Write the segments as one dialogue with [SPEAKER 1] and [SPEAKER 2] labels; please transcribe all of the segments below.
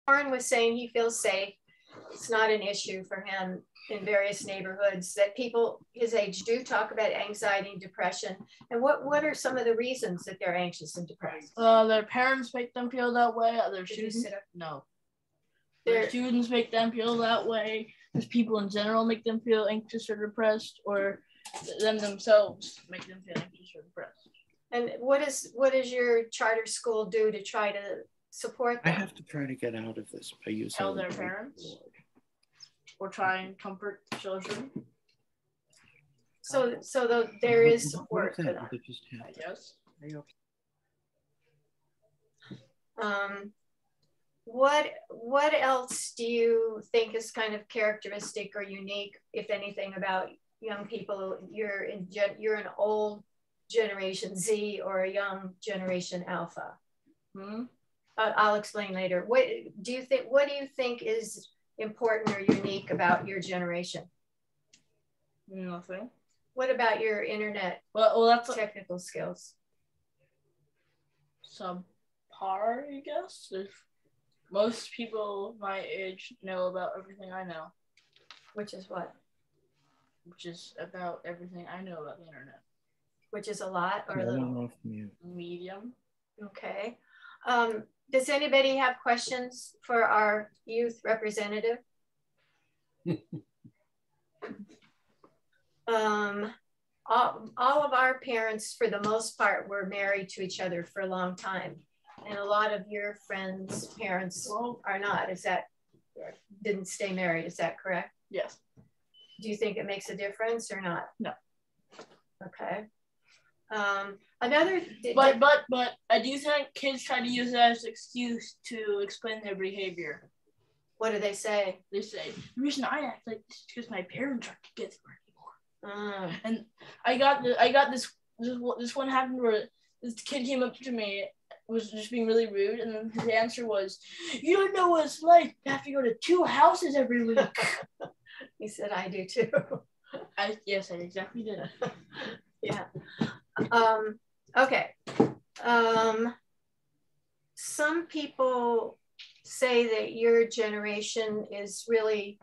[SPEAKER 1] Warren was saying he feels safe. It's not an issue for him in various neighborhoods, that people his age do talk about anxiety and depression. And what are some of the reasons that they're anxious and depressed?
[SPEAKER 2] Their parents make them feel that way. Their students, no. Their students make them feel that way. There's people in general make them feel anxious or depressed, or them themselves make them feel anxious or depressed.
[SPEAKER 1] And what does your charter school do to try to support them?
[SPEAKER 3] I have to try to get out of this by using
[SPEAKER 2] tell their parents, or try and comfort children.
[SPEAKER 1] So there is support for them.
[SPEAKER 2] I guess.
[SPEAKER 1] What else do you think is kind of characteristic or unique, if anything, about young people? You're an old generation Z or a young generation Alpha. I'll explain later. What do you think is important or unique about your generation?
[SPEAKER 2] Nothing.
[SPEAKER 1] What about your internet
[SPEAKER 2] that's
[SPEAKER 1] technical skills?
[SPEAKER 2] Subpar, I guess. Most people my age know about everything I know.
[SPEAKER 1] Which is what?
[SPEAKER 2] Which is about everything I know about the internet.
[SPEAKER 1] Which is a lot or a little?
[SPEAKER 2] Medium.
[SPEAKER 1] Okay. Does anybody have questions for our youth representative? All of our parents, for the most part, were married to each other for a long time. And a lot of your friends' parents are not. Didn't stay married, is that correct?
[SPEAKER 2] Yes.
[SPEAKER 1] Do you think it makes a difference or not?
[SPEAKER 2] No.
[SPEAKER 1] Okay.
[SPEAKER 2] But I do think kids try to use that as an excuse to explain their behavior.
[SPEAKER 1] What do they say?
[SPEAKER 2] They say, the reason I act like this is because my parents aren't together anymore. And I got this one happened where this kid came up to me, was just being really rude, and then his answer was, "You don't know what it's like. You have to go to 2 houses every week."
[SPEAKER 1] He said, "I do too."
[SPEAKER 2] Yes, I exactly did.
[SPEAKER 1] Yeah. Okay. Some people say that your generation is really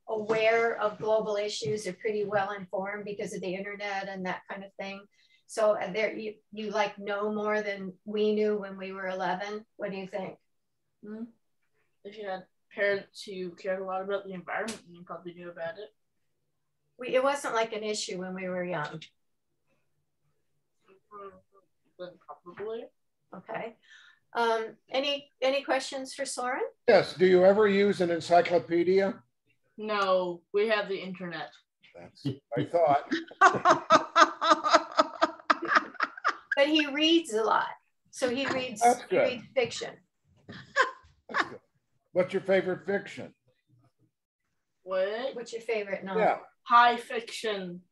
[SPEAKER 1] aware of global issues, are pretty well informed because of the internet and that kind of thing. So you like know more than we knew when we were 11. What do you think?
[SPEAKER 2] If you had parents who cared a lot about the environment, you probably knew about it.
[SPEAKER 1] It wasn't like an issue when we were young.
[SPEAKER 2] Probably.
[SPEAKER 1] Okay. Any questions for Soren?
[SPEAKER 4] Yes. Do you ever use an encyclopedia?
[SPEAKER 2] No, we have the internet.
[SPEAKER 4] That's I thought.
[SPEAKER 1] But he reads a lot. So he reads fiction.
[SPEAKER 4] That's good. What's your favorite fiction?
[SPEAKER 2] What?
[SPEAKER 1] What's your favorite novel?
[SPEAKER 4] Yeah.
[SPEAKER 2] High fiction.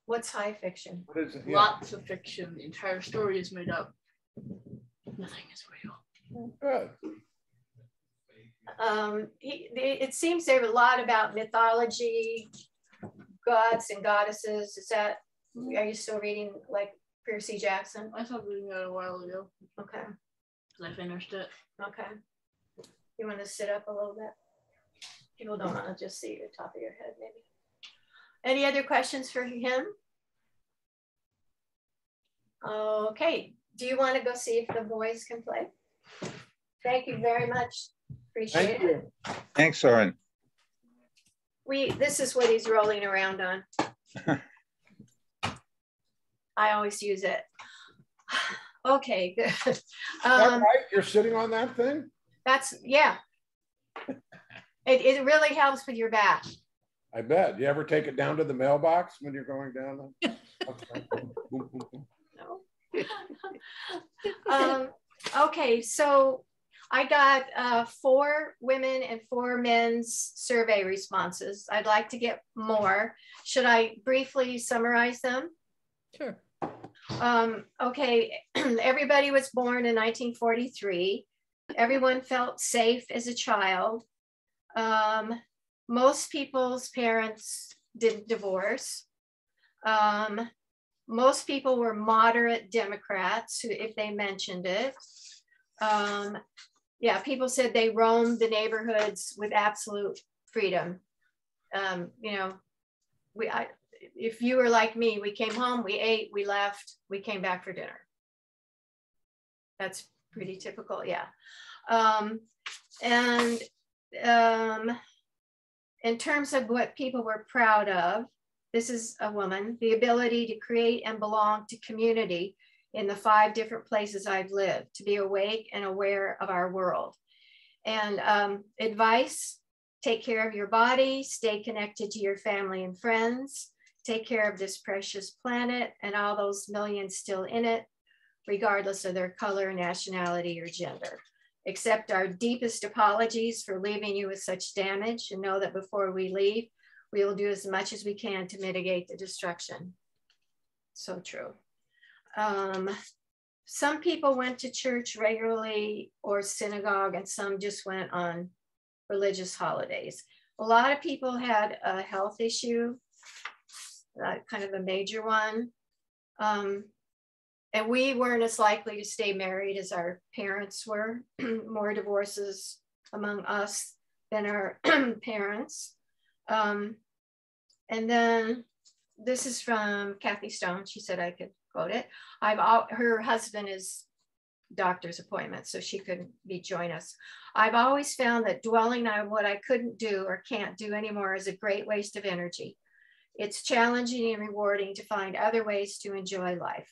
[SPEAKER 1] What's high fiction?
[SPEAKER 4] What is it? Yeah.
[SPEAKER 2] Lots of fiction. The entire story is made up. Nothing is real.
[SPEAKER 4] Good.
[SPEAKER 1] It seems there a lot about mythology, gods and goddesses. Are you still reading like Percy Jackson?
[SPEAKER 2] I stopped reading that a while ago.
[SPEAKER 1] Okay.
[SPEAKER 2] Because I finished it.
[SPEAKER 1] Okay. You want to sit up a little bit? People don't want to just see the top of your head, maybe. Any other questions for him? Okay. Do you want to go see if the boys can play? Thank you very much. Appreciate it.
[SPEAKER 5] Thanks, Soren.
[SPEAKER 1] This is what he's rolling around on. I always use it. Okay, good.
[SPEAKER 4] Is that right? You're sitting on that thing?
[SPEAKER 1] Yeah. It really helps with your back.
[SPEAKER 4] I bet. You ever take it down to the mailbox when you're going down?
[SPEAKER 1] No. Okay, so I got 4 women and 4 men's survey responses. I'd like to get more. Should I briefly summarize them?
[SPEAKER 2] Sure.
[SPEAKER 1] Okay, everybody was born in 1943. Everyone felt safe as a child. Most people's parents didn't divorce. Most people were moderate Democrats, if they mentioned it. yeah, people said they roamed the neighborhoods with absolute freedom. You know, if you were like me, we came home, we ate, we left, we came back for dinner. That's pretty typical, yeah. In terms of what people were proud of, this is a woman, the ability to create and belong to community in the 5 different places I've lived, to be awake and aware of our world. And advice, take care of your body, stay connected to your family and friends, take care of this precious planet and all those millions still in it, regardless of their color, nationality, or gender. Accept our deepest apologies for leaving you with such damage, and know that before we leave, we will do as much as we can to mitigate the destruction. So true. Some people went to church regularly or synagogue, and some just went on religious holidays. A lot of people had a health issue, kind of a major one. And we weren't as likely to stay married as our parents were. More divorces among us than our parents. And then this is from Kathy Stone. She said I could quote it. Her husband is doctor's appointment, so she couldn't join us. I've always found that dwelling on what I couldn't do or can't do anymore is a great waste of energy. It's challenging and rewarding to find other ways to enjoy life.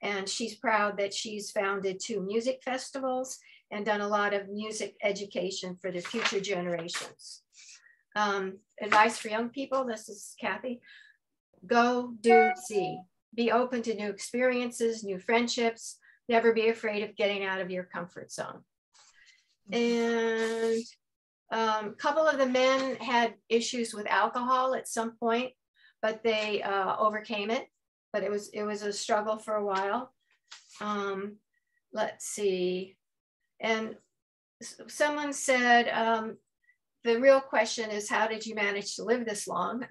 [SPEAKER 1] And she's proud that she's founded 2 music festivals and done a lot of music education for the future generations. Advice for young people, this is Kathy. Go, do, see. Be open to new experiences, new friendships. Never be afraid of getting out of your comfort zone. And a couple of the men had issues with alcohol at some point, but they overcame it. But it was a struggle for a while. Let's see. And someone said, the real question is, how did you manage to live this long?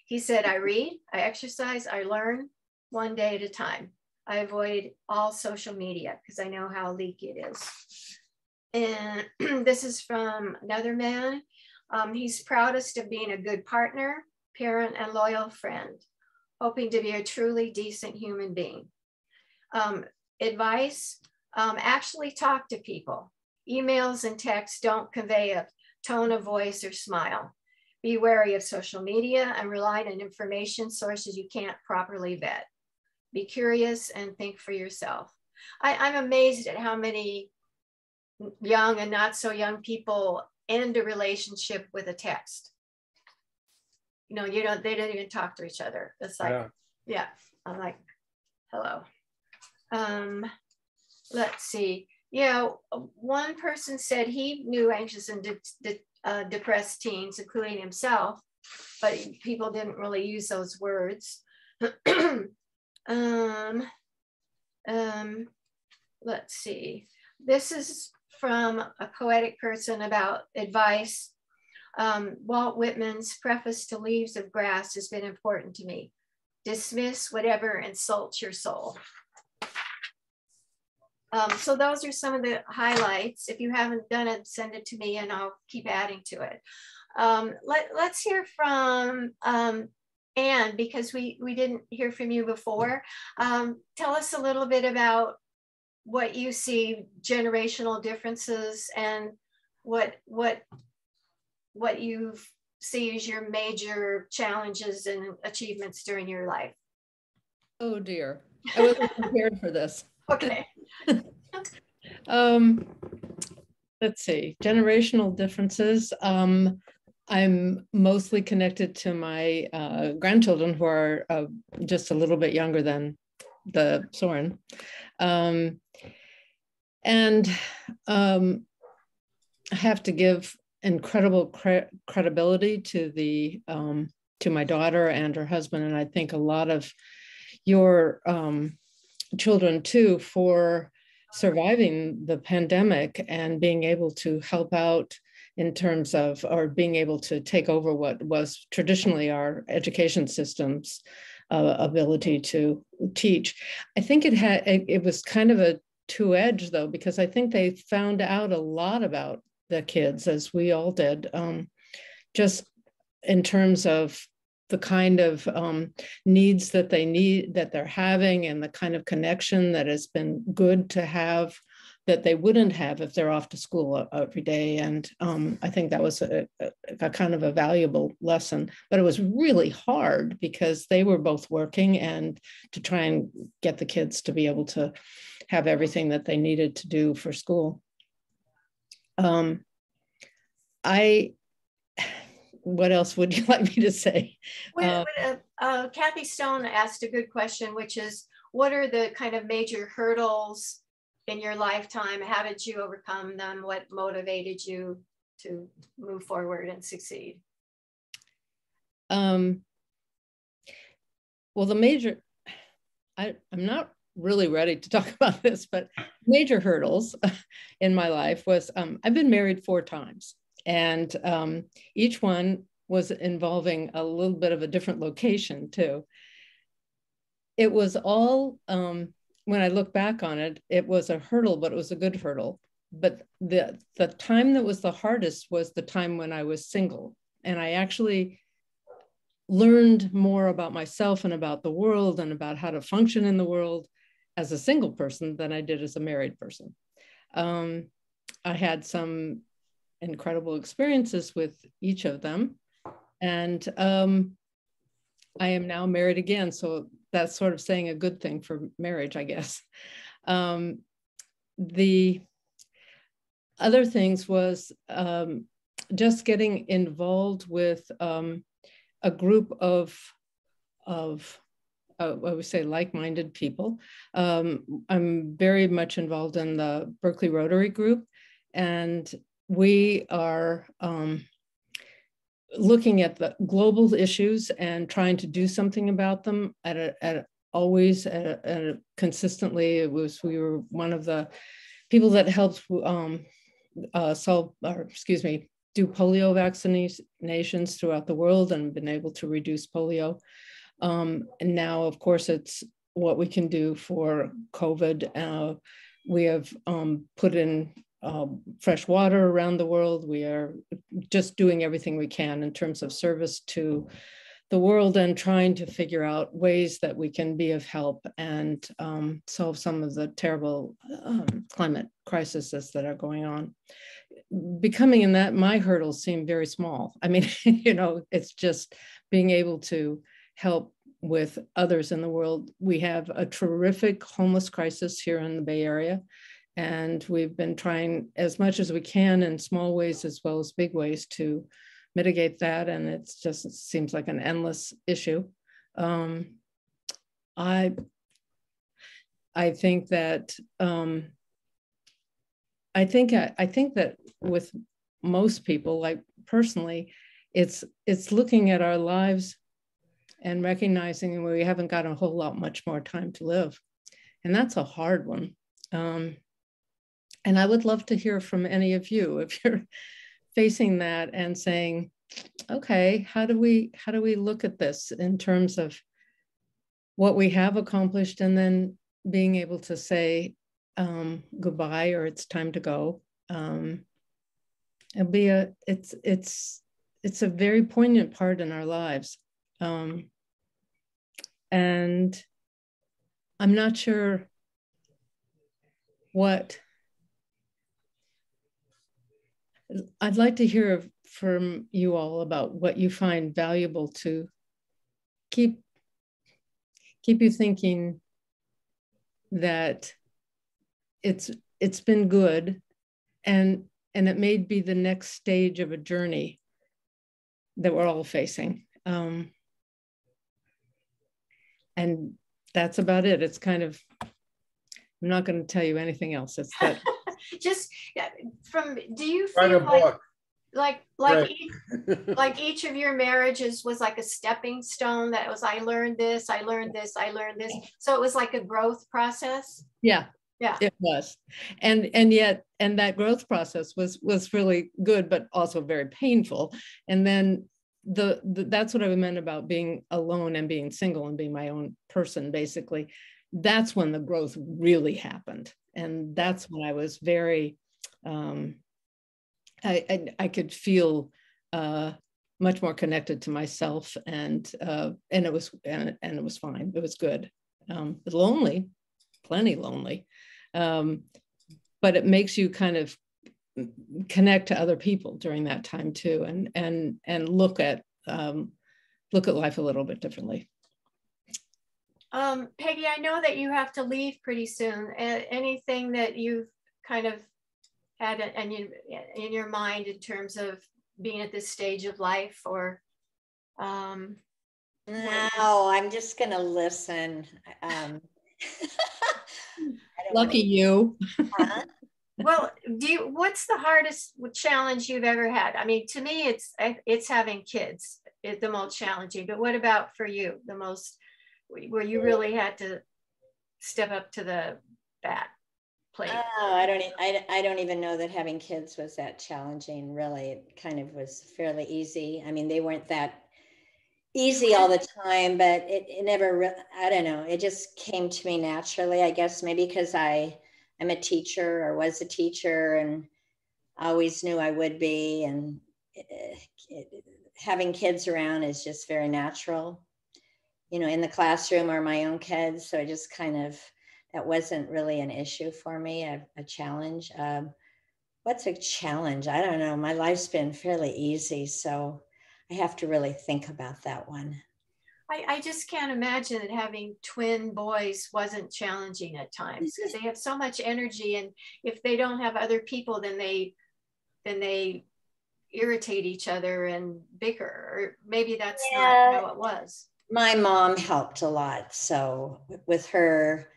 [SPEAKER 1] He said, I read, I exercise, I learn, one day at a time. I avoid all social media because I know how leaky it is. And this is from another man. He's proudest of being a good partner, parent, and loyal friend, hoping to be a truly decent human being. Advice, actually talk to people. Emails and texts don't convey a tone of voice or smile. Be wary of social media and rely on information sources you can't properly vet. Be curious and think for yourself. I'm amazed at how many young and not so young people end a relationship with a text. You know, they don't even talk to each other. It's like, yeah, I'm like, hello. Let's see. Yeah, one person said he knew anxious and depressed teens, including himself, but people didn't really use those words. Let's see. This is from a poetic person about advice. Walt Whitman's preface to Leaves of Grass has been important to me. Dismiss whatever insults your soul. So those are some of the highlights. If you haven't done it, send it to me and I'll keep adding to it. Let's hear from Anne, because we didn't hear from you before. Tell us a little bit about what you see generational differences and what you see as your major challenges and achievements during your life.
[SPEAKER 5] Oh dear, I wasn't prepared for this.
[SPEAKER 1] Okay.
[SPEAKER 5] Let's see, generational differences. I'm mostly connected to my grandchildren, who are just a little bit younger than the Soren. I have to give incredible credibility to to my daughter and her husband, and I think a lot of your children too, for surviving the pandemic and being able to help out in terms of, or being able to take over what was traditionally our education system's ability to teach. I think it was kind of two-edged though, because I think they found out a lot about the kids, as we all did, just in terms of the kind of needs that they're having, and the kind of connection that has been good to have that they wouldn't have if they're off to school every day. And I think that was a kind of a valuable lesson, but it was really hard because they were both working, and to try and get the kids to be able to have everything that they needed to do for school. What else would you like me to say?
[SPEAKER 1] Kathy Stone asked a good question, which is, what are the kind of major hurdles in your lifetime? How did you overcome them? What motivated you to move forward and succeed?
[SPEAKER 5] Well, I'm not really ready to talk about this, but major hurdles in my life was, I've been married 4 times, and each one was involving a little bit of a different location too. It was all, when I look back on it, it was a hurdle, but it was a good hurdle. But the time that was the hardest was the time when I was single. And I actually learned more about myself and about the world and about how to function in the world as a single person than I did as a married person. I had some incredible experiences with each of them. And I am now married again. So that's sort of saying a good thing for marriage, I guess. The other things was just getting involved with a group of I would say like-minded people. I'm very much involved in the Berkeley Rotary Group, and we are looking at the global issues and trying to do something about them always consistently. We were one of the people that helped do polio vaccinations throughout the world, and been able to reduce polio. And now, of course, it's what we can do for COVID. We have put in fresh water around the world. We are just doing everything we can in terms of service to the world, and trying to figure out ways that we can be of help and solve some of the terrible climate crises that are going on. Becoming in that, my hurdles seem very small. I mean, it's just being able to help with others in the world. We have a terrific homeless crisis here in the Bay Area, and we've been trying as much as we can in small ways as well as big ways to mitigate that. And it seems like an endless issue. I think that I think that with most people, like personally, it's looking at our lives and recognizing we haven't got a whole lot much more time to live. And that's a hard one. And I would love to hear from any of you if you're facing that and saying, okay, how do we look at this in terms of what we have accomplished, and then being able to say goodbye, or it's time to go. It's a very poignant part in our lives. And I'm not sure what I'd like to hear from you all about what you find valuable to keep you thinking that it's been good, and it may be the next stage of a journey that we're all facing. And that's about it. It's kind of, I'm not going to tell you anything else. It's that.
[SPEAKER 1] Just do you feel like each of your marriages was like a stepping stone, that was, I learned this, I learned this, I learned this. So it was like a growth process?
[SPEAKER 5] Yeah.
[SPEAKER 1] Yeah,
[SPEAKER 5] it was. And that growth process was really good, but also very painful. And then that's what I meant about being alone and being single and being my own person, basically. That's when the growth really happened. And that's when I was very, I could feel much more connected to myself, and it was fine. It was good. Lonely, plenty lonely, but it makes you kind of connect to other people during that time too, and look at life a little bit differently.
[SPEAKER 1] Peggy, I know that you have to leave pretty soon. Anything that you've kind of had in your mind in terms of being at this stage of life, or
[SPEAKER 6] no, I'm just gonna listen.
[SPEAKER 5] Lucky you.
[SPEAKER 6] Huh?
[SPEAKER 1] Well, what's the hardest challenge you've ever had? I mean, to me, it's having kids is the most challenging, but what about for you, the most, where you really had to step up to the bat plate?
[SPEAKER 6] Oh, I don't even know that having kids was that challenging, really. It kind of was fairly easy. I mean, they weren't that easy all the time, but it never, I don't know, it just came to me naturally, I guess, maybe because I'm a teacher, or was a teacher, and always knew I would be, and having kids around is just very natural, you know, in the classroom or my own kids. So I just kind of, that wasn't really an issue for me, a challenge. What's a challenge? I don't know. My life's been fairly easy, so I have to really think about that one.
[SPEAKER 1] I just can't imagine that having twin boys wasn't challenging at times, because they have so much energy, and if they don't have other people, then they irritate each other and bicker, or maybe that's not how it was.
[SPEAKER 6] My mom helped a lot, so with her,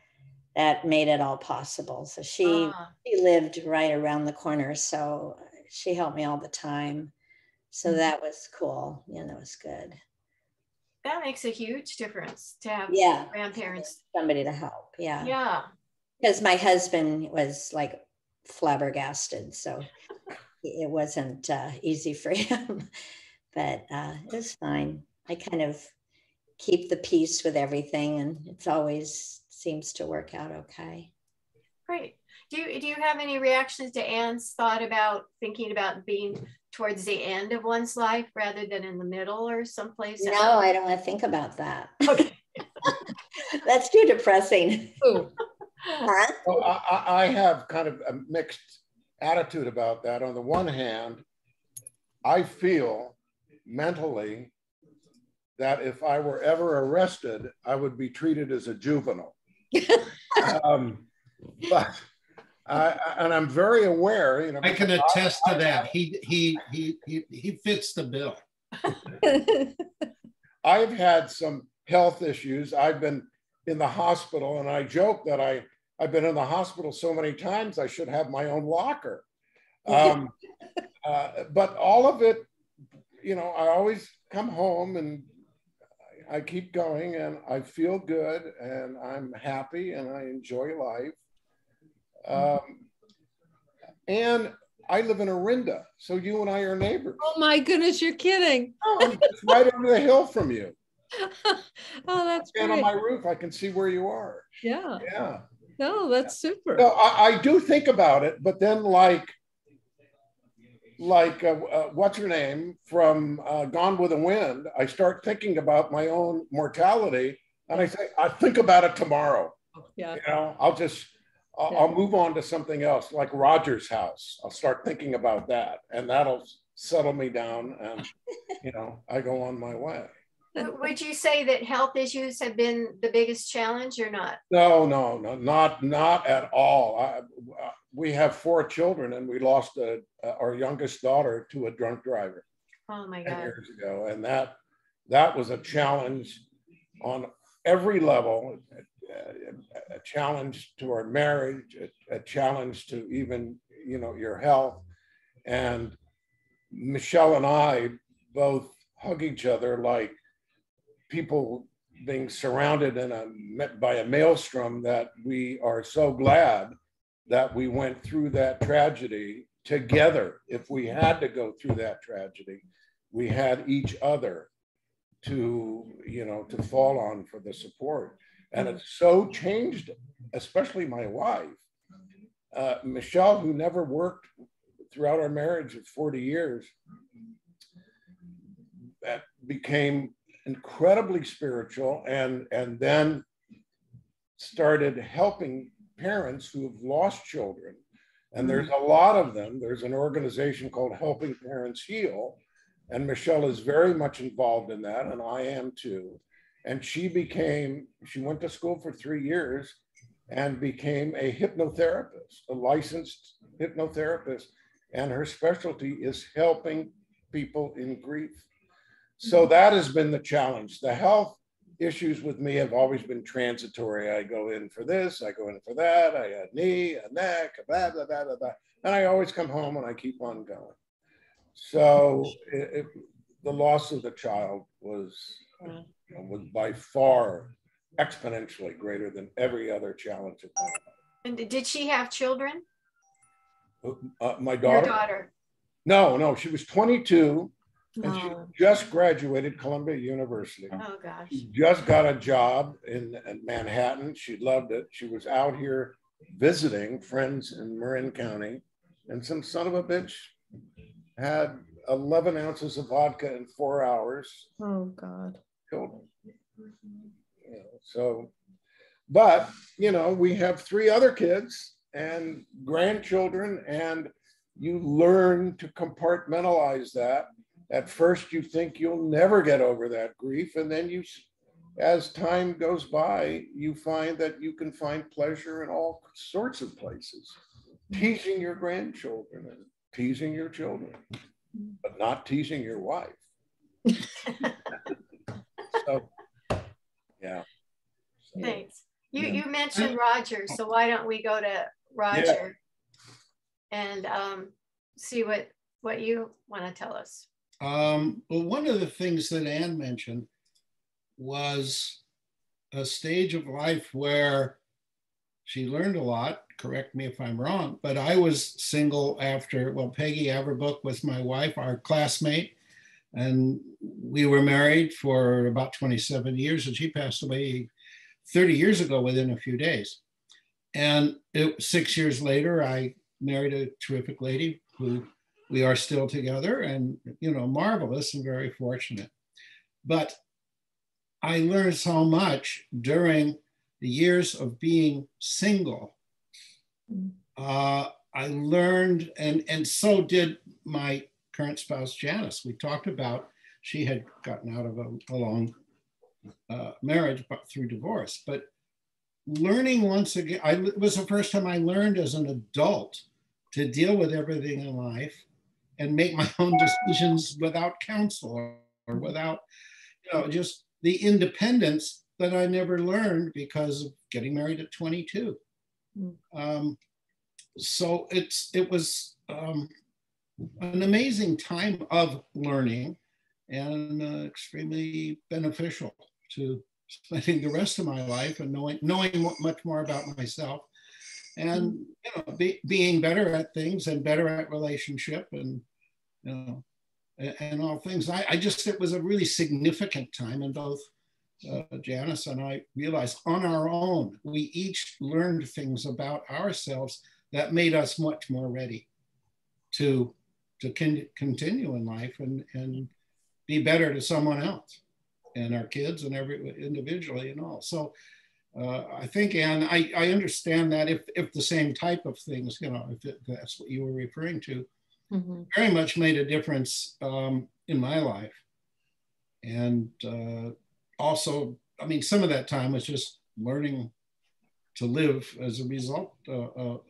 [SPEAKER 6] that made it all possible. So she lived right around the corner, so she helped me all the time. So that was cool. Yeah, that was good.
[SPEAKER 1] That makes a huge difference to have grandparents.
[SPEAKER 6] Somebody to help. Yeah.
[SPEAKER 1] Yeah.
[SPEAKER 6] Because my husband was like flabbergasted, so it wasn't easy for him, but it was fine. I kind of keep the peace with everything, and it's always seems to work out okay.
[SPEAKER 1] Great. Do you have any reactions to Anne's thought about thinking about being towards the end of one's life rather than in the middle or someplace else?
[SPEAKER 6] No, I don't want to think about that.
[SPEAKER 1] Okay.
[SPEAKER 6] That's too depressing.
[SPEAKER 1] Huh?
[SPEAKER 4] Well, I have kind of a mixed attitude about that. On the one hand, I feel mentally that if I were ever arrested, I would be treated as a juvenile. But and I'm very aware, you know.
[SPEAKER 7] I can attest to that. He fits the bill.
[SPEAKER 4] I've had some health issues. I've been in the hospital, and I joke that I've been in the hospital so many times I should have my own locker. But all of it, you know, I always come home and I keep going, and I feel good, and I'm happy, and I enjoy life. And I live in Orinda, so you and I are neighbors.
[SPEAKER 5] Oh my goodness, you're kidding.
[SPEAKER 4] I'm just right over the hill from you.
[SPEAKER 5] Oh, that's great.
[SPEAKER 4] And on my roof, I can see where you are.
[SPEAKER 5] Yeah.
[SPEAKER 4] Yeah.
[SPEAKER 5] No, that's super.
[SPEAKER 4] So I do think about it, but then like what's her name from Gone with the Wind, I start thinking about my own mortality, and I say, I think about it tomorrow.
[SPEAKER 5] Yeah.
[SPEAKER 4] You know, I'll move on to something else, like Roger's house. I'll start thinking about that, and that'll settle me down, and you know, I go on my way.
[SPEAKER 1] Would you say that health issues have been the biggest challenge or not?
[SPEAKER 4] No, not at all. We have 4 children, and we lost our youngest daughter to a drunk driver.
[SPEAKER 1] Oh my
[SPEAKER 4] 10
[SPEAKER 1] God.
[SPEAKER 4] years ago, and that was a challenge on every level. A challenge to our marriage, a challenge to even, you know, your health. And Michelle and I both hug each other like people being surrounded by a maelstrom, that we are so glad that we went through that tragedy together. If we had to go through that tragedy, we had each other to, you know, to fall on for the support. And it's so changed, especially my wife. Michelle, who never worked throughout our marriage of 40 years, that became incredibly spiritual and then started helping parents who have lost children. And there's a lot of them. There's an organization called Helping Parents Heal. And Michelle is very much involved in that, and I am too. And she went to school for 3 years and became a hypnotherapist, a licensed hypnotherapist. And her specialty is helping people in grief. So that has been the challenge. The health issues with me have always been transitory. I go in for this, I go in for that, I had knee, a neck, a blah, blah, blah, blah, blah. And I always come home and I keep on going. So the loss of the child was by far exponentially greater than every other challenge of my life.
[SPEAKER 1] And did she have children?
[SPEAKER 4] My daughter?
[SPEAKER 1] Your daughter.
[SPEAKER 4] No, she was 22 and she just graduated Columbia University.
[SPEAKER 1] Oh gosh.
[SPEAKER 4] She just got a job in Manhattan. She loved it. She was out here visiting friends in Marin County, and some son of a bitch had 11 ounces of vodka in 4 hours.
[SPEAKER 5] Oh God.
[SPEAKER 4] Killed him. So, but we have 3 other kids and grandchildren, and you learn to compartmentalize that. At first, you think you'll never get over that grief. And then as time goes by, you find that you can find pleasure in all sorts of places. Teasing your grandchildren and teasing your children, but not teasing your wife. So, yeah. So,
[SPEAKER 1] thanks. You mentioned Roger, so why don't we go to Roger and see what you want to tell us?
[SPEAKER 7] Well, one of the things that Anne mentioned was a stage of life where she learned a lot. Correct me if I'm wrong, but I was single after, Peggy Averbook was my wife, our classmate, and we were married for about 27 years, and she passed away 30 years ago within a few days. And 6 years later, I married a terrific lady who we are still together, and, marvelous and very fortunate. But I learned so much during the years of being single. I learned, and so did my current spouse, Janice. We talked about, she had gotten out of a long marriage but through divorce. But learning once again, it was the first time I learned as an adult to deal with everything in life and make my own decisions without counsel or without, just the independence that I never learned because of getting married at 22. So it was an amazing time of learning and extremely beneficial to spending the rest of my life and knowing much more about myself and being better at things and better at relationship and and all things. It was a really significant time, and both Janice and I realized on our own we each learned things about ourselves that made us much more ready to continue in life and be better to someone else and our kids and every individually and all. So I think, Anne, I understand that if the same type of things, if that's what you were referring to, very much made a difference in my life. And also, some of that time was just learning to live as a result of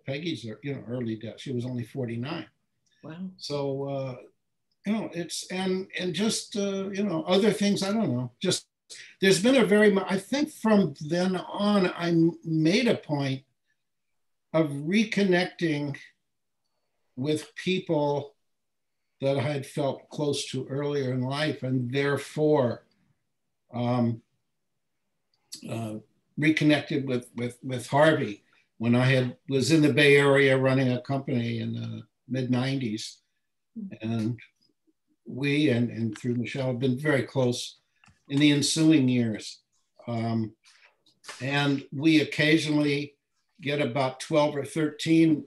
[SPEAKER 7] Peggy's, early death. She was only 49.
[SPEAKER 5] Wow.
[SPEAKER 7] So, it's, and just, other things, I don't know, just, there's been I think from then on, I made a point of reconnecting with people that I had felt close to earlier in life, and therefore reconnected with Harvey when I was in the Bay Area running a company in the mid-90s. And we, and through Michelle, have been very close in the ensuing years. And we occasionally get about 12 or 13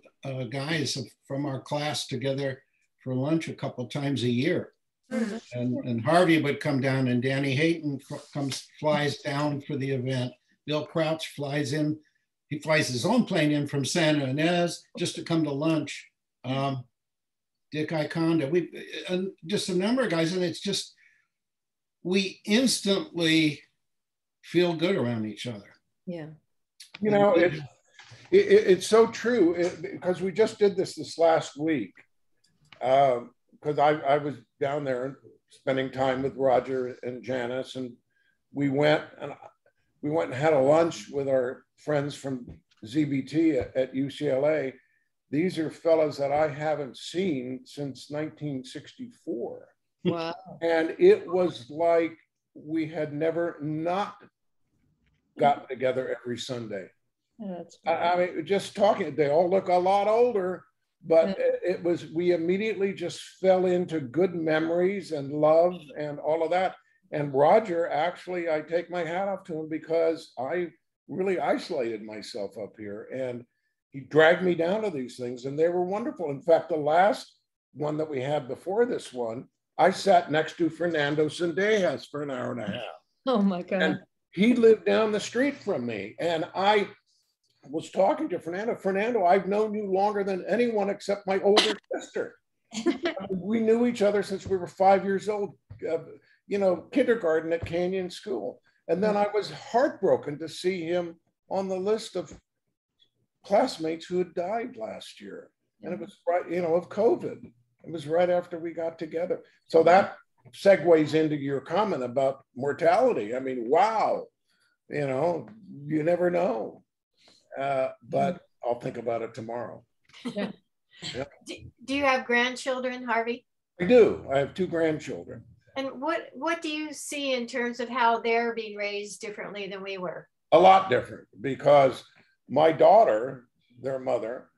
[SPEAKER 7] guys from our class together for lunch a couple times a year. And Harvey would come down, and Danny Hayton flies down for the event. Bill Crouch flies in. He flies his own plane in from Santa Ynez just to come to lunch. Dick Iconda, just a number of guys, and it's just, we instantly feel good around each other.
[SPEAKER 5] Yeah.
[SPEAKER 4] You know, it's so true, because we just did this last week. Because I was down there spending time with Roger and Janice, and we went and had a lunch with our friends from ZBT at UCLA. These are fellows that I haven't seen since 1964.
[SPEAKER 5] Wow.
[SPEAKER 4] And it was like we had never not gotten together every Sunday.
[SPEAKER 5] That's
[SPEAKER 4] I mean, just talking, they all look a lot older, but it was, we immediately just fell into good memories and love and all of that. And Roger, actually, I take my hat off to him, because I really isolated myself up here, and he dragged me down to these things, and they were wonderful. In fact, the last one that we had before this one, I sat next to Fernando Sendejas for an hour and a half.
[SPEAKER 5] Oh my God.
[SPEAKER 4] And he lived down the street from me, and I was talking to Fernando. Fernando, I've known you longer than anyone except my older sister. We knew each other since we were 5 years old, you know, kindergarten at Canyon School. And then I was heartbroken to see him on the list of classmates who had died last year. And it was right, you know, of COVID. It was right after we got together. So that segues into your comment about mortality. I mean, wow, you know, you never know. But I'll think about it tomorrow.
[SPEAKER 5] Yeah.
[SPEAKER 4] Yeah.
[SPEAKER 1] Do you have grandchildren, Harvey?
[SPEAKER 4] I do. I have 2 grandchildren.
[SPEAKER 1] And what do you see in terms of how they're being raised differently than we were?
[SPEAKER 4] A lot different, because my daughter, their mother,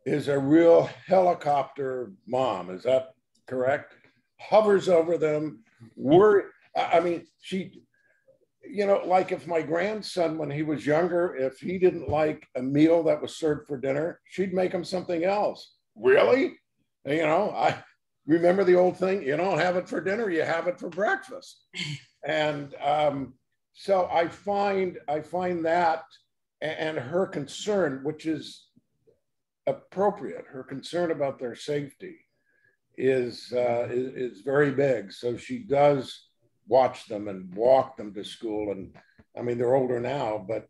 [SPEAKER 4] is a real helicopter mom. Is that correct? Hovers over them. I mean, she, you know, like if my grandson, when he was younger, if he didn't like a meal that was served for dinner, she'd make him something else. Really? You know, I remember the old thing, you don't have it for dinner, you have it for breakfast. And so I find that, and her concern, which is appropriate, her concern about their safety is very big. So she does watch them and walk them to school. And I mean, they're older now, but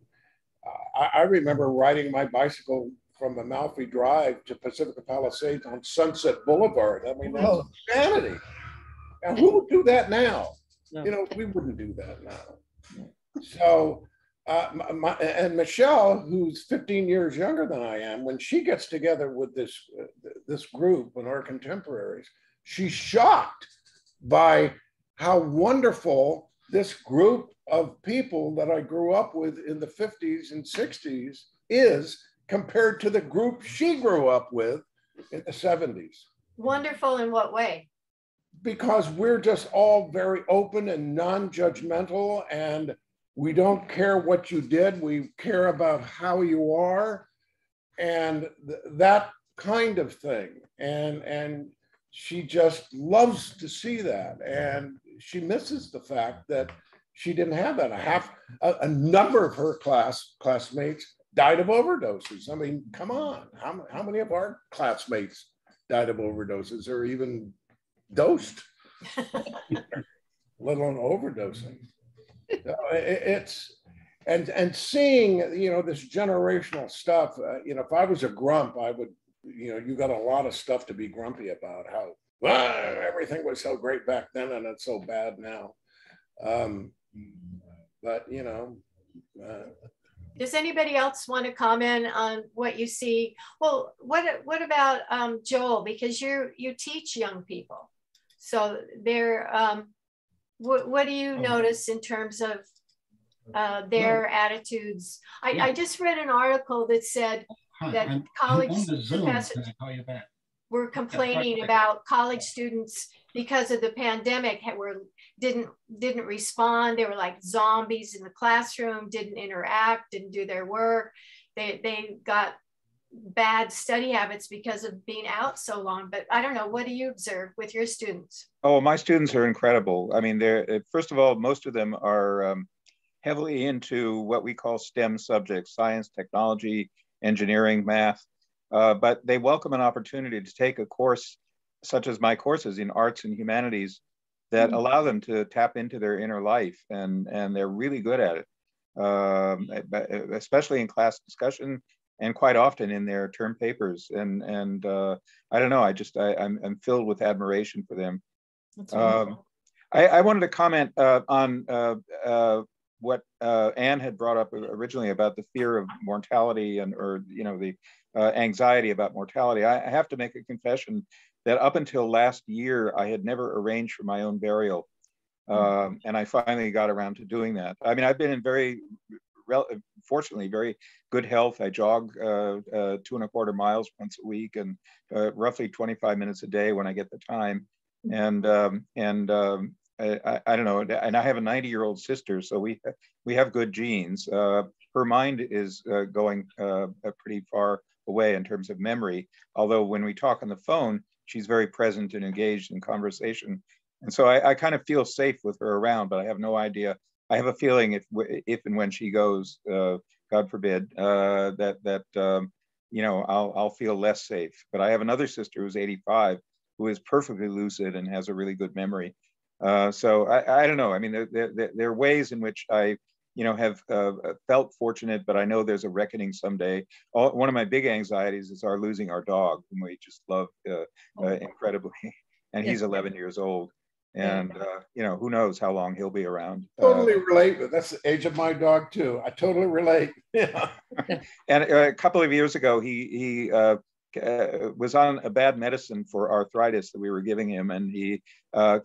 [SPEAKER 4] I remember riding my bicycle from Amalfi Drive to Pacifica Palisades on Sunset Boulevard. I mean, that's insanity. And who would do that now? No. You know, we wouldn't do that now. So, and Michelle, who's 15 years younger than I am, when she gets together with this group and our contemporaries, she's shocked by how wonderful this group of people that I grew up with in the 50s and 60s is, compared to the group she grew up with in the 70s.
[SPEAKER 1] Wonderful in what way?
[SPEAKER 4] Because we're just all very open and non-judgmental, and we don't care what you did. We care about how you are, and that kind of thing. And she just loves to see that. And she misses the fact that she didn't have that. A number of her classmates died of overdoses. I mean, come on, how many of our classmates died of overdoses, or even dosed, let alone overdosing? It's and seeing, you know, this generational stuff. You know, if I was a grump, I would, you know, you got a lot of stuff to be grumpy about, how everything was so great back then and it's so bad now. But you know.
[SPEAKER 1] Does anybody else want to comment on what you see? Well, what about Joel? Because you teach young people, so they're what do you notice in terms of their attitudes? I just read an article that said that college professors were complaining about college students because of the pandemic didn't respond. They were like zombies in the classroom, didn't interact, didn't do their work. they got bad study habits because of being out so long. But I don't know, what do you observe with your students?
[SPEAKER 8] Oh, my students are incredible. I mean, they're, first of all, most of them are heavily into what we call STEM subjects: science, technology, engineering, math. But they welcome an opportunity to take a course such as my courses in arts and humanities that allow them to tap into their inner life, and they're really good at it, especially in class discussion, and quite often in their term papers. And I don't know, I'm filled with admiration for them. I wanted to comment on what Anne had brought up originally about the fear of mortality, or the anxiety about mortality. I have to make a confession that up until last year, I had never arranged for my own burial. And I finally got around to doing that. I mean, I've been in fortunately, very good health. I jog 2.25 miles once a week, and roughly 25 minutes a day when I get the time. And I don't know, and I have a 90-year-old sister, so we have good genes. Her mind is going pretty far away in terms of memory, although when we talk on the phone, she's very present and engaged in conversation. And so I kind of feel safe with her around, but I have no idea. I have a feeling if and when she goes, God forbid, I'll feel less safe. But I have another sister who's 85, who is perfectly lucid and has a really good memory. So I don't know. I mean, there are ways in which I, have felt fortunate, but I know there's a reckoning someday. One of my big anxieties is our losing our dog, whom we just love incredibly, and he's 11 years old. And who knows how long he'll be around.
[SPEAKER 4] Totally relate. That's the age of my dog too. I totally relate. Yeah.
[SPEAKER 8] And a couple of years ago, he was on a bad medicine for arthritis that we were giving him, and he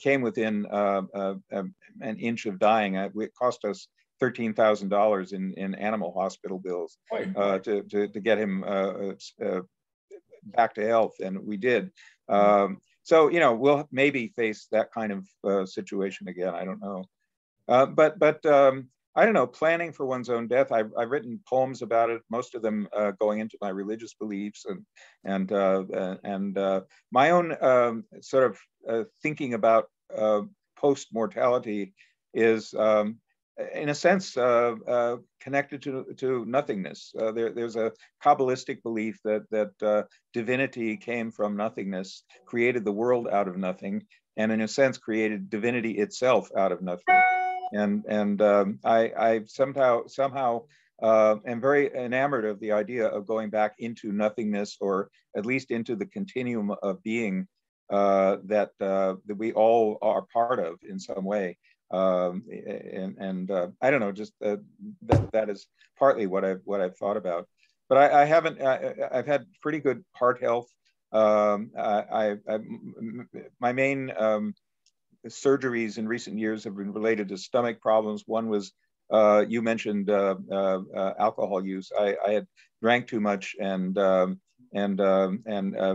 [SPEAKER 8] came within an inch of dying. It cost us $13,000 in animal hospital bills to get him back to health, and we did. So we'll maybe face that kind of situation again. I don't know, but I don't know. Planning for one's own death. I've written poems about it. Most of them going into my religious beliefs, and my own sort of thinking about post-mortality is, in a sense, connected to nothingness. There's a Kabbalistic belief that divinity came from nothingness, created the world out of nothing, and in a sense created divinity itself out of nothing. And I somehow am very enamored of the idea of going back into nothingness, or at least into the continuum of being that we all are part of in some way. And I don't know, just that is partly what I've thought about. But I've had pretty good heart health. My main surgeries in recent years have been related to stomach problems. One was, you mentioned alcohol use. I had drank too much and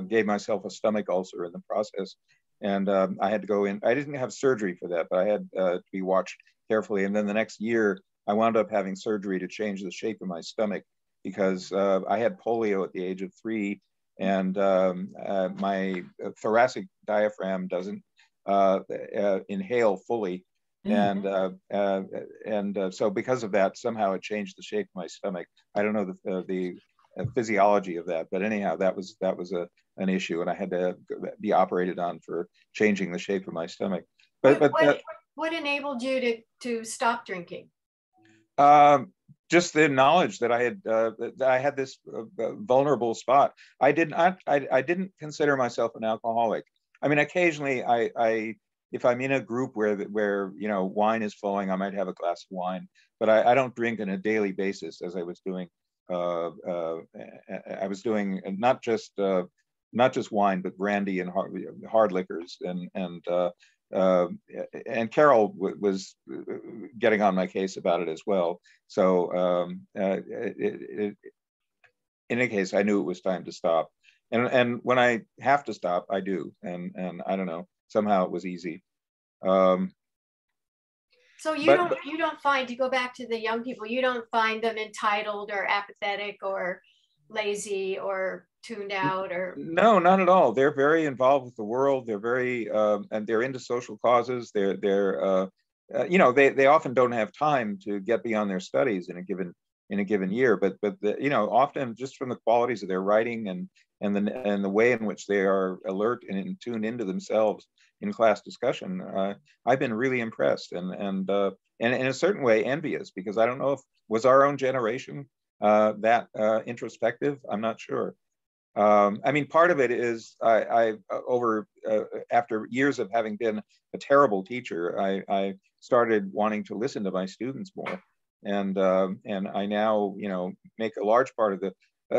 [SPEAKER 8] gave myself a stomach ulcer in the process. And I had to go in. I didn't have surgery for that, but I had to be watched carefully. And then the next year, I wound up having surgery to change the shape of my stomach, because I had polio at the age of 3, and my thoracic diaphragm doesn't inhale fully. And so because of that, somehow it changed the shape of my stomach. I don't know the physiology of that, but anyhow, that was an issue, and I had to be operated on for changing the shape of my stomach. But
[SPEAKER 1] what enabled you to stop drinking?
[SPEAKER 8] Just the knowledge that I had this vulnerable spot. I didn't consider myself an alcoholic. I mean, occasionally if I'm in a group where wine is flowing, I might have a glass of wine, but I don't drink on a daily basis, as I was doing. I was doing not just wine, but brandy and hard liquors, and Carol was getting on my case about it as well. So in any case, I knew it was time to stop. And when I have to stop, I do. And I don't know, somehow it was easy.
[SPEAKER 1] So you don't find, to go back to the young people, you don't find them entitled or apathetic or lazy or tuned out or?
[SPEAKER 8] No, not at all. They're very involved with the world. They're very and they're into social causes. You know, they often don't have time to get beyond their studies in a given year, but you know, often just from the qualities of their writing and the way in which they are alert and tuned into themselves in class discussion, I've been really impressed and in a certain way envious, because I don't know if was our own generation that introspective. I'm not sure. I mean, part of it is after years of having been a terrible teacher, I started wanting to listen to my students more, and I now, you know, make a large part of the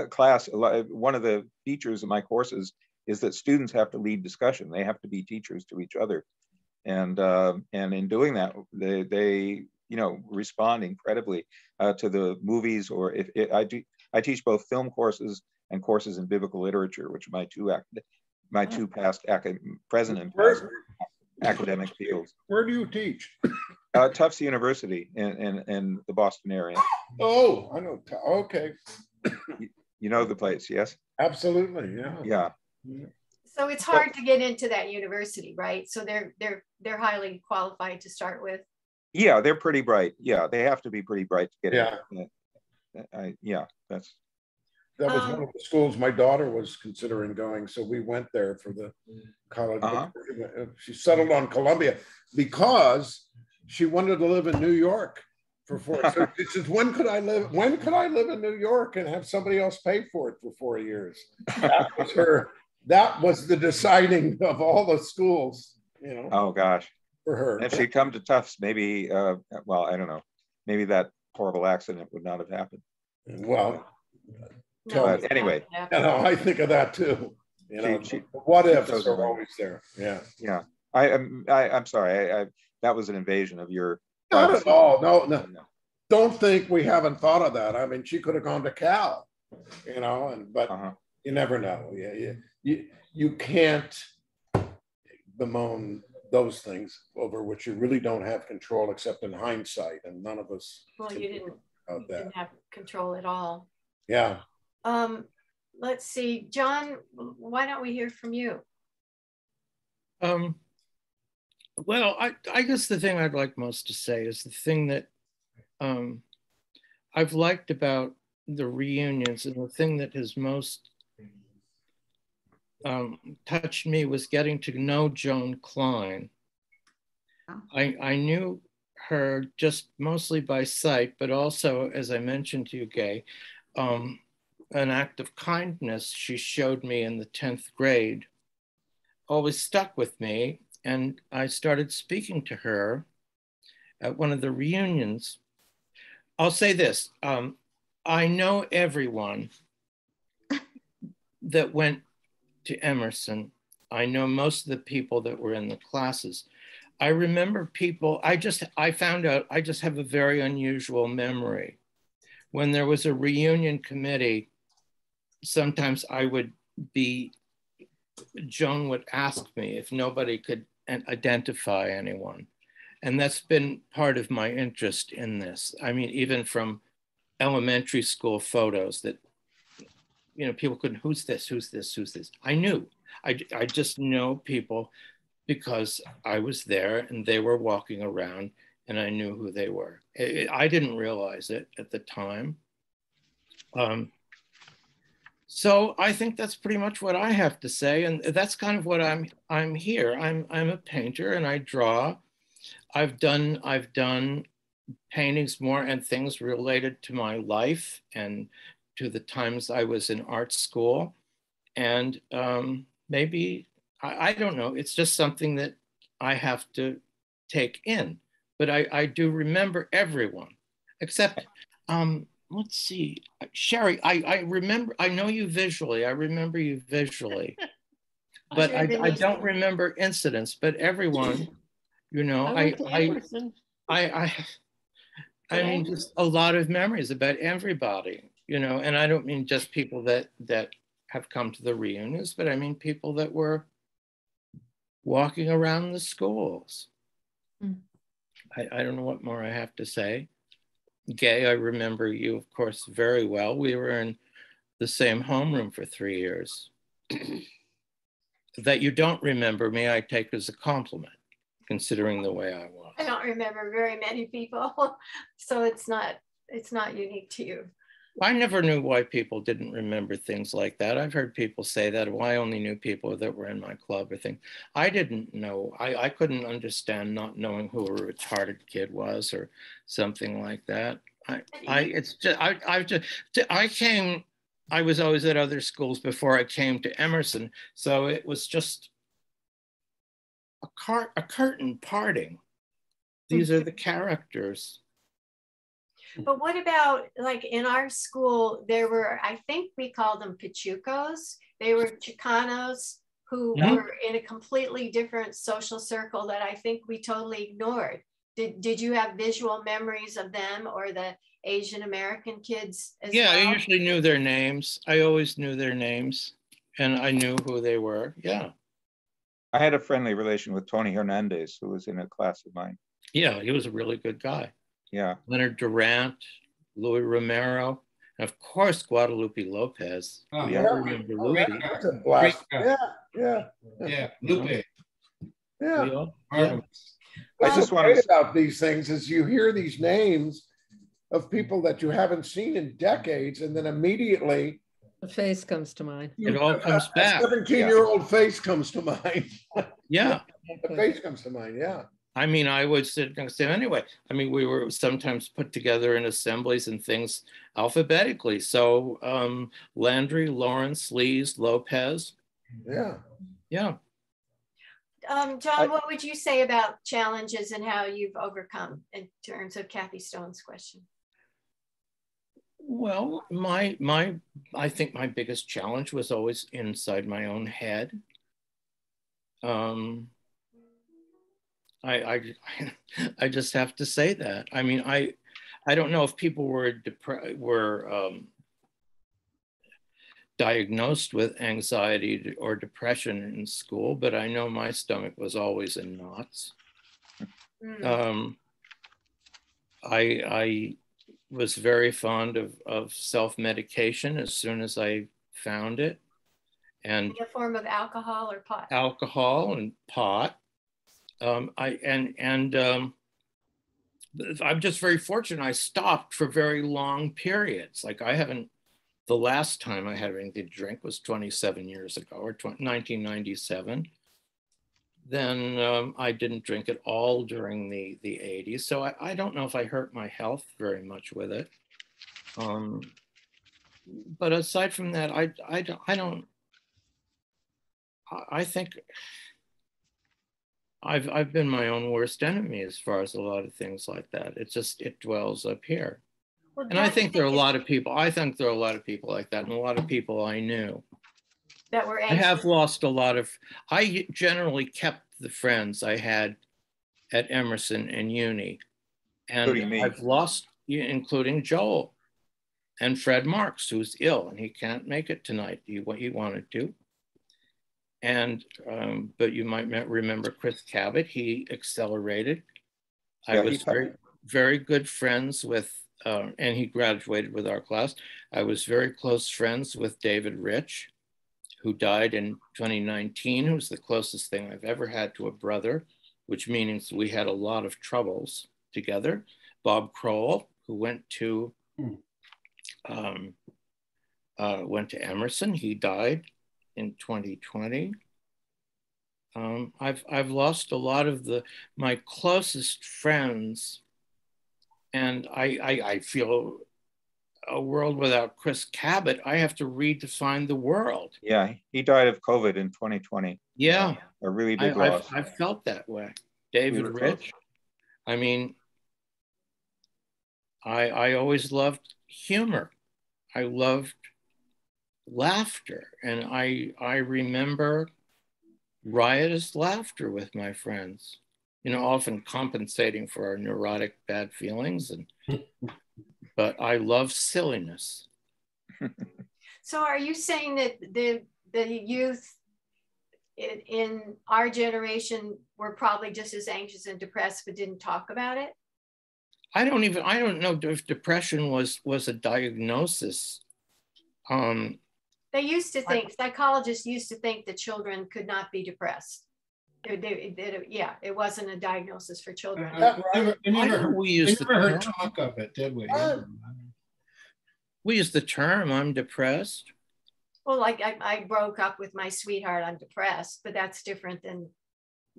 [SPEAKER 8] class. One of the features of my courses is that students have to lead discussion. They have to be teachers to each other, and in doing that, they you know, respond incredibly to the movies. Or I teach both film courses and courses in biblical literature, which are my two present and past academic fields.
[SPEAKER 4] Where do you teach?
[SPEAKER 8] Tufts University in the Boston area.
[SPEAKER 4] Oh, I know. Okay.
[SPEAKER 8] You know the place, yes?
[SPEAKER 4] Absolutely, yeah.
[SPEAKER 8] Yeah.
[SPEAKER 1] So it's hard to get into that university, right? So they're highly qualified to start with.
[SPEAKER 8] Yeah, they're pretty bright. Yeah, they have to be pretty bright to get
[SPEAKER 4] in.
[SPEAKER 8] Yeah, that
[SPEAKER 4] was one of the schools my daughter was considering going, so we went there for the college. She settled on Columbia because she wanted to live in New York for 4 years. So she says, when could I live in New York and have somebody else pay for it for 4 years? That was the deciding of all the schools, you know.
[SPEAKER 8] Oh gosh.
[SPEAKER 4] For her.
[SPEAKER 8] If she'd come to Tufts, maybe well, I don't know, maybe that horrible accident would not have happened.
[SPEAKER 4] Well,
[SPEAKER 8] but anyway,
[SPEAKER 4] you know, I think of that too. You know, what ifs are always there. Yeah.
[SPEAKER 8] Yeah. I'm sorry. That was an invasion of your.
[SPEAKER 4] Not at all. No. Don't think we haven't thought of that. I mean, she could have gone to Cal, you know, but you never know. You can't bemoan those things over which you really don't have control, except in hindsight, and none of us.
[SPEAKER 1] Well, you didn't have control at all.
[SPEAKER 4] Yeah.
[SPEAKER 1] Let's see, John, why don't we hear from you?
[SPEAKER 3] Well, I guess the thing I'd like most to say is the thing that I've liked about the reunions, and the thing that has most touched me was getting to know Joan Klein. I knew her just mostly by sight, but also, as I mentioned to you, Gay, an act of kindness she showed me in the 10th grade always stuck with me. And I started speaking to her at one of the reunions. I'll say this, I know everyone that went to Emerson. I know most of the people that were in the classes. I remember people, I found out I just have a very unusual memory. When there was a reunion committee, sometimes Joan would ask me if nobody could identify anyone. And that's been part of my interest in this. I mean, even from elementary school photos that, you know, people couldn't, who's this? I knew, I just know people because I was there and they were walking around and I knew who they were. I didn't realize it at the time. So I think that's pretty much what I have to say, and that's kind of what I'm here. I'm a painter and I draw. I've done paintings more and things related to my life and to the times I was in art school, and maybe I don't know. It's just something that I have to take in. But I do remember everyone, except. Let's see, Sherry, I remember, I know you visually, I remember you visually, but I don't remember incidents, but everyone, you know, I mean, just a lot of memories about everybody, you know, and I don't mean just people that have come to the reunions, but I mean people that were walking around the schools. I don't know what more I have to say. Gay, I remember you, of course, very well. We were in the same homeroom for 3 years. That you don't remember me, I take as a compliment, considering the way I was.
[SPEAKER 1] I don't remember very many people, so it's not unique to you.
[SPEAKER 3] I never knew why people didn't remember things like that. I've heard people say that. Well, I only knew people that were in my club or thing. I didn't know. I couldn't understand not knowing who a retarded kid was or something like that. I was always at other schools before I came to Emerson, so it was just a curtain parting. These are the characters.
[SPEAKER 1] But what about, like, in our school, there were, I think we called them Pachucos. They were Chicanos who were in a completely different social circle that I think we totally ignored. Did you have visual memories of them or the Asian American kids as well?
[SPEAKER 3] I usually knew their names. I always knew their names and I knew who they were. Yeah.
[SPEAKER 8] I had a friendly relation with Tony Hernandez, who was in a class of mine.
[SPEAKER 3] Yeah, he was a really good guy.
[SPEAKER 8] Yeah.
[SPEAKER 3] Leonard Durant, Louis Romero, and of course, Guadalupe Lopez.
[SPEAKER 7] Oh,
[SPEAKER 3] We all remember Lupe.
[SPEAKER 4] That's a blast. Yeah.
[SPEAKER 7] Lupe.
[SPEAKER 4] Yeah.
[SPEAKER 8] I just want
[SPEAKER 4] to about these things is you hear these names of people that you haven't seen in decades, and then immediately
[SPEAKER 5] the face comes to mind.
[SPEAKER 3] It all comes back.
[SPEAKER 4] A 17-year-old face comes to mind.
[SPEAKER 3] Yeah.
[SPEAKER 4] The face comes to mind. Yeah.
[SPEAKER 3] I mean, I would sit and say, anyway, I mean, we were sometimes put together in assemblies and things alphabetically. So Landry, Lawrence, Lees, Lopez.
[SPEAKER 4] Yeah.
[SPEAKER 3] Yeah.
[SPEAKER 1] John, what would you say about challenges and how you've overcome in terms of Kathy Stone's question?
[SPEAKER 3] Well, I think my biggest challenge was always inside my own head. I just have to say that. I mean, I don't know if people were diagnosed with anxiety or depression in school, but I know my stomach was always in knots. I was very fond of self-medication as soon as I found it. And
[SPEAKER 1] in the form of alcohol or pot?
[SPEAKER 3] Alcohol and pot. I'm just very fortunate. I stopped for very long periods. Like the last time I had anything to drink was 27 years ago, or 1997. Then I didn't drink at all during the 80s. So I don't know if I hurt my health very much with it. But aside from that, I think I've been my own worst enemy as far as a lot of things like that. It dwells up here. Well, and I think there are a lot of people like that, and a lot of people I knew
[SPEAKER 1] that were anxious.
[SPEAKER 3] I have lost a lot of, I generally kept the friends I had at Emerson and uni. And I've lost, including Joel and Fred Marks, who's ill and he can't make it tonight. He wanted to. And, but you might remember Chris Cabot, he accelerated. I was very, very good friends with, and he graduated with our class. I was very close friends with David Rich, who died in 2019, who's the closest thing I've ever had to a brother, which means we had a lot of troubles together. Bob Kroll, who went to Emerson, he died in 2020. I've lost a lot of my closest friends, and I feel a world without Chris Cabot, I have to redefine the world.
[SPEAKER 8] Yeah, he died of COVID in 2020.
[SPEAKER 3] Yeah.
[SPEAKER 8] A really big loss.
[SPEAKER 3] I felt that way. David Rich. I mean, I always loved humor. I loved laughter. And I remember riotous laughter with my friends, often compensating for our neurotic bad feelings. But I love silliness.
[SPEAKER 1] So are you saying that the youth in our generation were probably just as anxious and depressed, but didn't talk about it?
[SPEAKER 3] I don't know if depression was a diagnosis.
[SPEAKER 1] They used to think, psychologists used to think that children could not be depressed. Yeah, it wasn't a diagnosis for children.
[SPEAKER 7] We never heard talk of it, did we?
[SPEAKER 3] We used the term, I'm depressed.
[SPEAKER 1] Well, like I broke up with my sweetheart, I'm depressed, but that's different than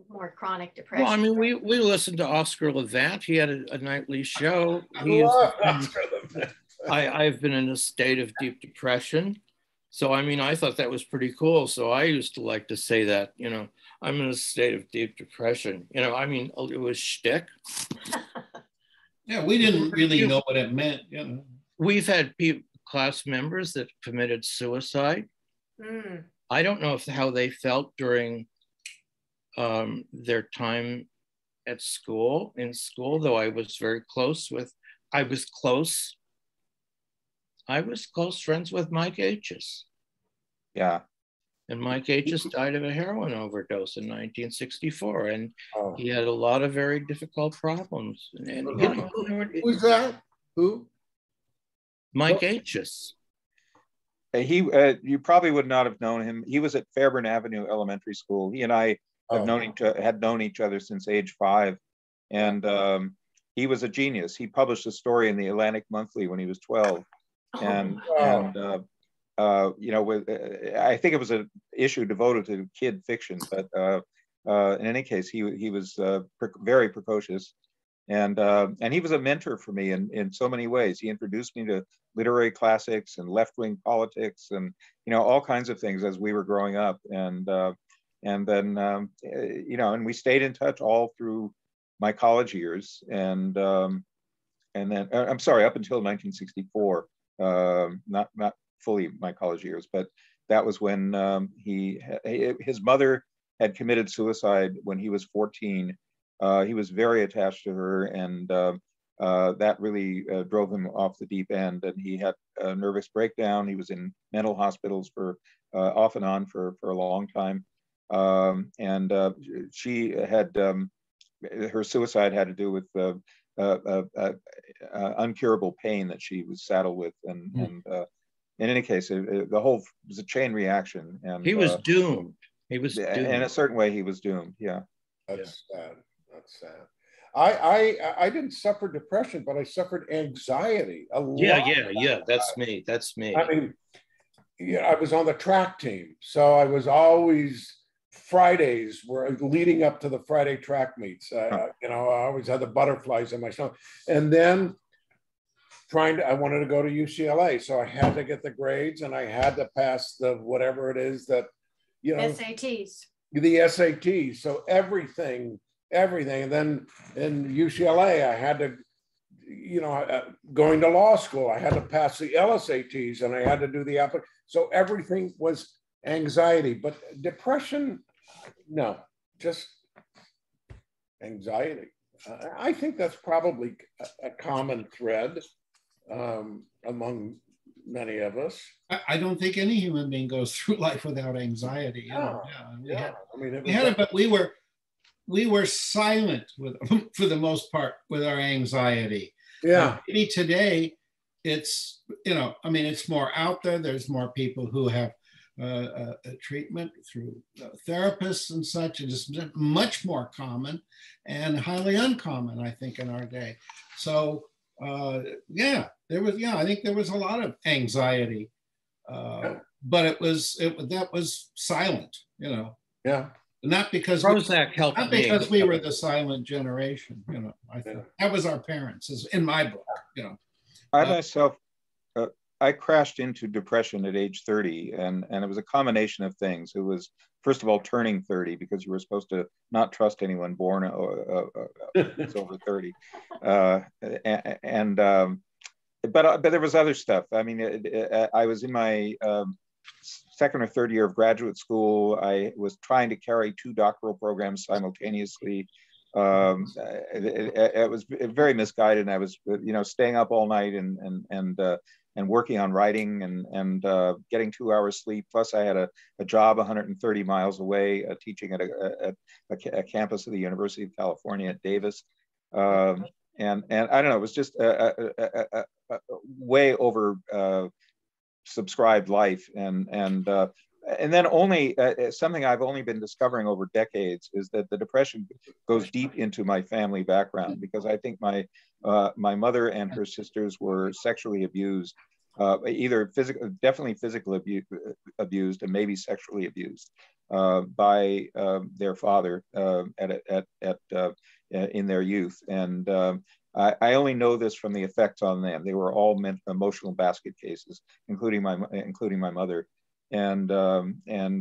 [SPEAKER 1] more chronic depression.
[SPEAKER 3] Well, I mean, we listened to Oscar Levant. He had a nightly show. I've been in a state of deep depression. So, I mean, I thought that was pretty cool. So I used to like to say that, you know, I'm in a state of deep depression. You know, I mean, it was shtick.
[SPEAKER 7] Yeah, we didn't really know what it meant. You know,
[SPEAKER 3] we've had class members that committed suicide. I don't know how they felt during their time at school, though I was very close with, I was close friends with Mike Aitchis.
[SPEAKER 8] Yeah.
[SPEAKER 3] And Mike Aitchis died of a heroin overdose in 1964. And he had a lot of very difficult problems. And you know,
[SPEAKER 4] who's that? Who?
[SPEAKER 3] Mike Aitchis.
[SPEAKER 8] You probably would not have known him. He was at Fairburn Avenue Elementary School. He and I have had known each other since age 5. And he was a genius. He published a story in the Atlantic Monthly when he was 12. And you know, I think it was an issue devoted to kid fiction, but in any case, he was very precocious, and he was a mentor for me in so many ways. He introduced me to literary classics and left-wing politics, and you know, all kinds of things as we were growing up, and then you know, and we stayed in touch all through my college years, and then I'm sorry, up until 1964. Not fully my college years, but that was when his mother had committed suicide when he was 14. He was very attached to her, and that really drove him off the deep end. And he had a nervous breakdown. He was in mental hospitals for off and on for a long time. And she had her suicide had to do with uncurable pain that she was saddled with, and in any case, the whole was a chain reaction, and
[SPEAKER 3] he was doomed. He was doomed.
[SPEAKER 8] In a certain way. He was doomed. Yeah,
[SPEAKER 4] that's sad. That's sad. I didn't suffer depression, but I suffered anxiety a lot.
[SPEAKER 3] Yeah. That's me. That's me.
[SPEAKER 4] I mean, yeah, I was on the track team, so I was always. Fridays were leading up to the Friday track meets. You know, I always had the butterflies in my stomach. And then I wanted to go to UCLA. So I had to get the grades and I had to pass the, whatever it is that, you know.
[SPEAKER 1] SATs.
[SPEAKER 4] The SATs. So everything. And then in UCLA, I had to, you know, going to law school, I had to pass the LSATs and I had to do the application. So everything was anxiety, but depression, no, just anxiety. I think that's probably a common thread among many of us.
[SPEAKER 7] I don't think any human being goes through life without anxiety. You know? We had it, but we were silent with, for the most part, with our anxiety.
[SPEAKER 4] Yeah.
[SPEAKER 7] Maybe today, it's, you know, I mean, it's more out there. There's more people who have a treatment through therapists and such. It is much more common and highly uncommon, I think, in our day. So I think there was a lot of anxiety, but that was silent, you know.
[SPEAKER 4] Yeah.
[SPEAKER 7] Not because
[SPEAKER 3] Prozac helped
[SPEAKER 7] not because we were the silent generation, you know. I think that was our parents, is in my book, you know.
[SPEAKER 8] I myself, I crashed into depression at age 30, and it was a combination of things. It was, first of all, turning 30, because you were supposed to not trust anyone born over 30. But there was other stuff. I mean, I was in my second or third year of graduate school. I was trying to carry 2 doctoral programs simultaneously. It was very misguided, and I was, you know, staying up all night and and working on writing and getting 2 hours sleep. Plus I had a job 130 miles away, teaching at a campus of the University of California at Davis. And I don't know, it was just a way over subscribed life. And then only something I've only been discovering over decades is that the depression goes deep into my family background, because I think my mother and her sisters were sexually abused, either definitely physically abused and maybe sexually abused by their father in their youth. And I only know this from the effects on them. They were all emotional basket cases, including my mother. And that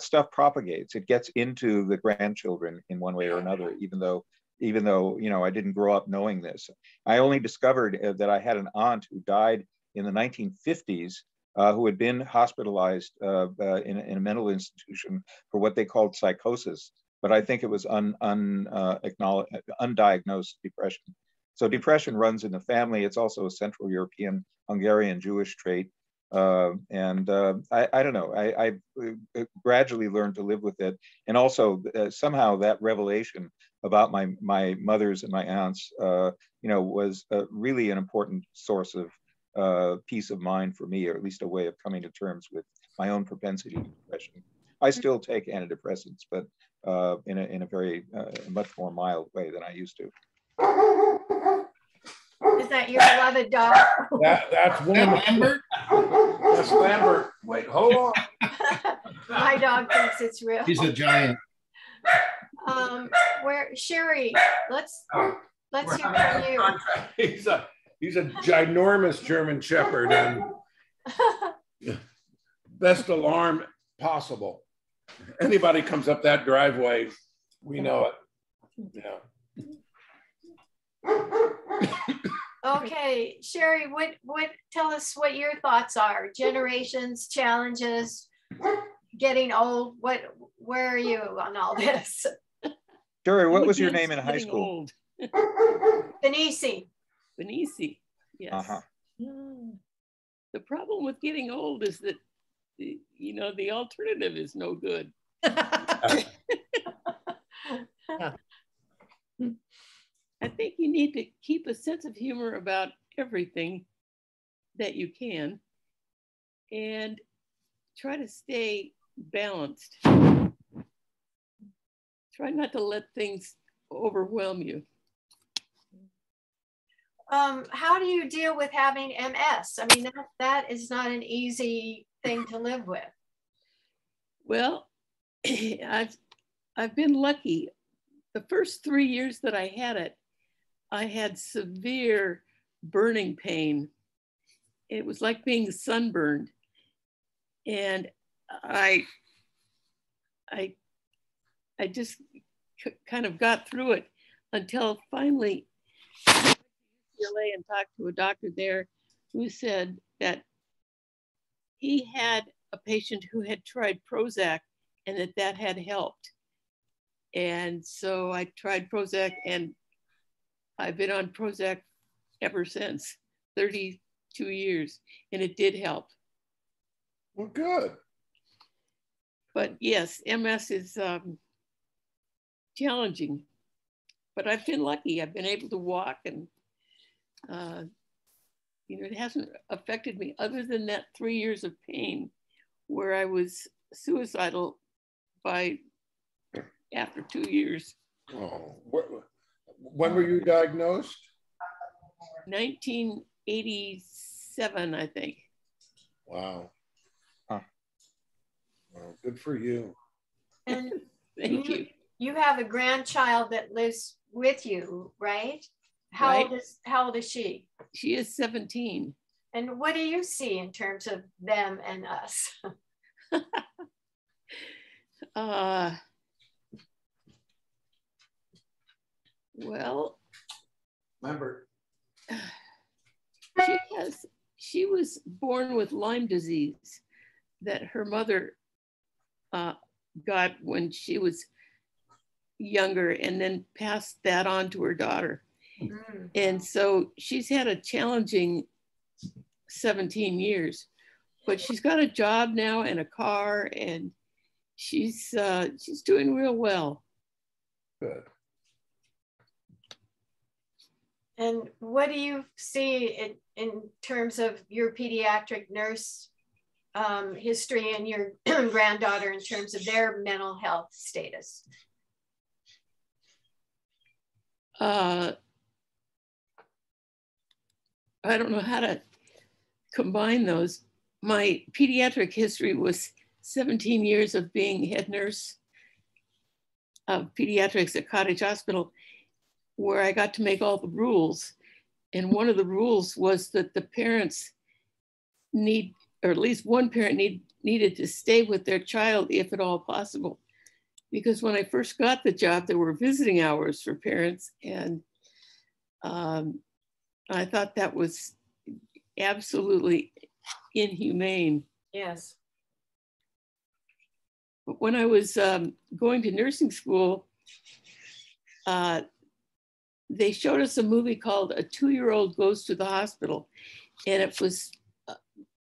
[SPEAKER 8] stuff propagates. It gets into the grandchildren in one way or another, even though I didn't grow up knowing this. I only discovered that I had an aunt who died in the 1950s, who had been hospitalized in a mental institution for what they called psychosis, but I think it was undiagnosed depression. So depression runs in the family. It's also a Central European, Hungarian Jewish trait. I don't know, I gradually learned to live with it. And also somehow that revelation about my mother's and my aunt's, was really an important source of peace of mind for me, or at least a way of coming to terms with my own propensity to depression. I still take antidepressants, but in a very much more mild way than I used to.
[SPEAKER 1] Is that your beloved dog?
[SPEAKER 4] That's one.
[SPEAKER 7] Lambert?
[SPEAKER 4] That's Lambert. Wait, hold on.
[SPEAKER 1] My dog thinks it's real.
[SPEAKER 7] He's a giant.
[SPEAKER 1] Sherry, let's hear from you.
[SPEAKER 4] He's a ginormous German Shepherd, and best alarm possible. Anybody comes up that driveway, we know it. Yeah.
[SPEAKER 1] Okay, Sherry, tell us what your thoughts are. Generations, challenges, getting old. Where are you on all this?
[SPEAKER 8] Sherry, what was your name in high school?
[SPEAKER 1] Benisi.
[SPEAKER 9] Benisi, yes.
[SPEAKER 8] Uh-huh.
[SPEAKER 9] The problem with getting old is that the alternative is no good. I think you need to keep a sense of humor about everything that you can and try to stay balanced. Try not to let things overwhelm you.
[SPEAKER 1] How do you deal with having MS? I mean, that is not an easy thing to live with.
[SPEAKER 9] Well, I've been lucky. The first 3 years that I had it, I had severe burning pain. It was like being sunburned. And I just kind of got through it until finally I went to UCLA and talked to a doctor there who said that he had a patient who had tried Prozac and that had helped. And so I tried Prozac, and I've been on Prozac ever since, 32 years, and it did help.
[SPEAKER 4] Well, good.
[SPEAKER 9] But yes, MS is challenging, but I've been lucky. I've been able to walk, and it hasn't affected me other than that 3 years of pain where I was suicidal after 2 years.
[SPEAKER 4] Oh, when were you diagnosed?
[SPEAKER 9] 1987, I think.
[SPEAKER 4] Wow. Huh. Well, good for you.
[SPEAKER 1] And
[SPEAKER 9] Thank you.
[SPEAKER 1] You have a grandchild that lives with you, right? How old is she?
[SPEAKER 9] She is 17.
[SPEAKER 1] And what do you see in terms of them and us?
[SPEAKER 9] Well,
[SPEAKER 4] Remember,
[SPEAKER 9] she was born with Lyme disease that her mother got when she was younger, and then passed that on to her daughter. And so she's had a challenging 17 years, but she's got a job now and a car, and she's doing real well.
[SPEAKER 4] Good.
[SPEAKER 1] And what do you see in terms of your pediatric nurse history and your granddaughter in terms of their mental health status?
[SPEAKER 9] I don't know how to combine those. My pediatric history was 17 years of being head nurse of pediatrics at Cottage Hospital, where I got to make all the rules. And one of the rules was that the parents need, or at least one parent needed to stay with their child if at all possible. Because when I first got the job, there were visiting hours for parents. And I thought that was absolutely inhumane.
[SPEAKER 1] Yes.
[SPEAKER 9] But when I was going to nursing school, they showed us a movie called A 2-Year-Old Goes to the Hospital. And it was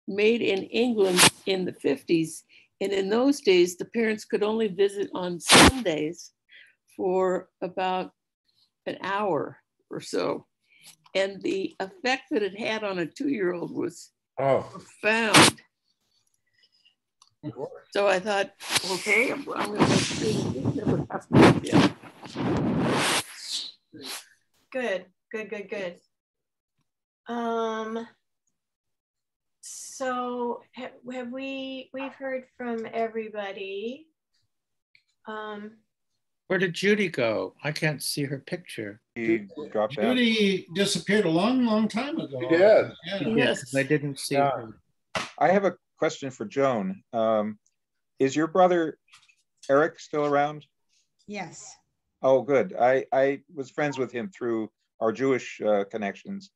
[SPEAKER 9] made in England in the 50s. And in those days, the parents could only visit on Sundays for about an hour or so. And the effect that it had on a 2-year-old was profound. So I thought, okay, I'm going to make sure that this never happens again.
[SPEAKER 1] Good. So we've heard from everybody.
[SPEAKER 3] Where did Judy go? I can't see her picture.
[SPEAKER 8] He dropped out.
[SPEAKER 7] Judy disappeared a long time ago.
[SPEAKER 4] She did.
[SPEAKER 7] Yeah.
[SPEAKER 9] Yes.
[SPEAKER 3] I didn't see her.
[SPEAKER 8] I have a question for Joan. Is your brother Eric still around?
[SPEAKER 10] Yes.
[SPEAKER 8] Oh, good. I was friends with him through our Jewish connections,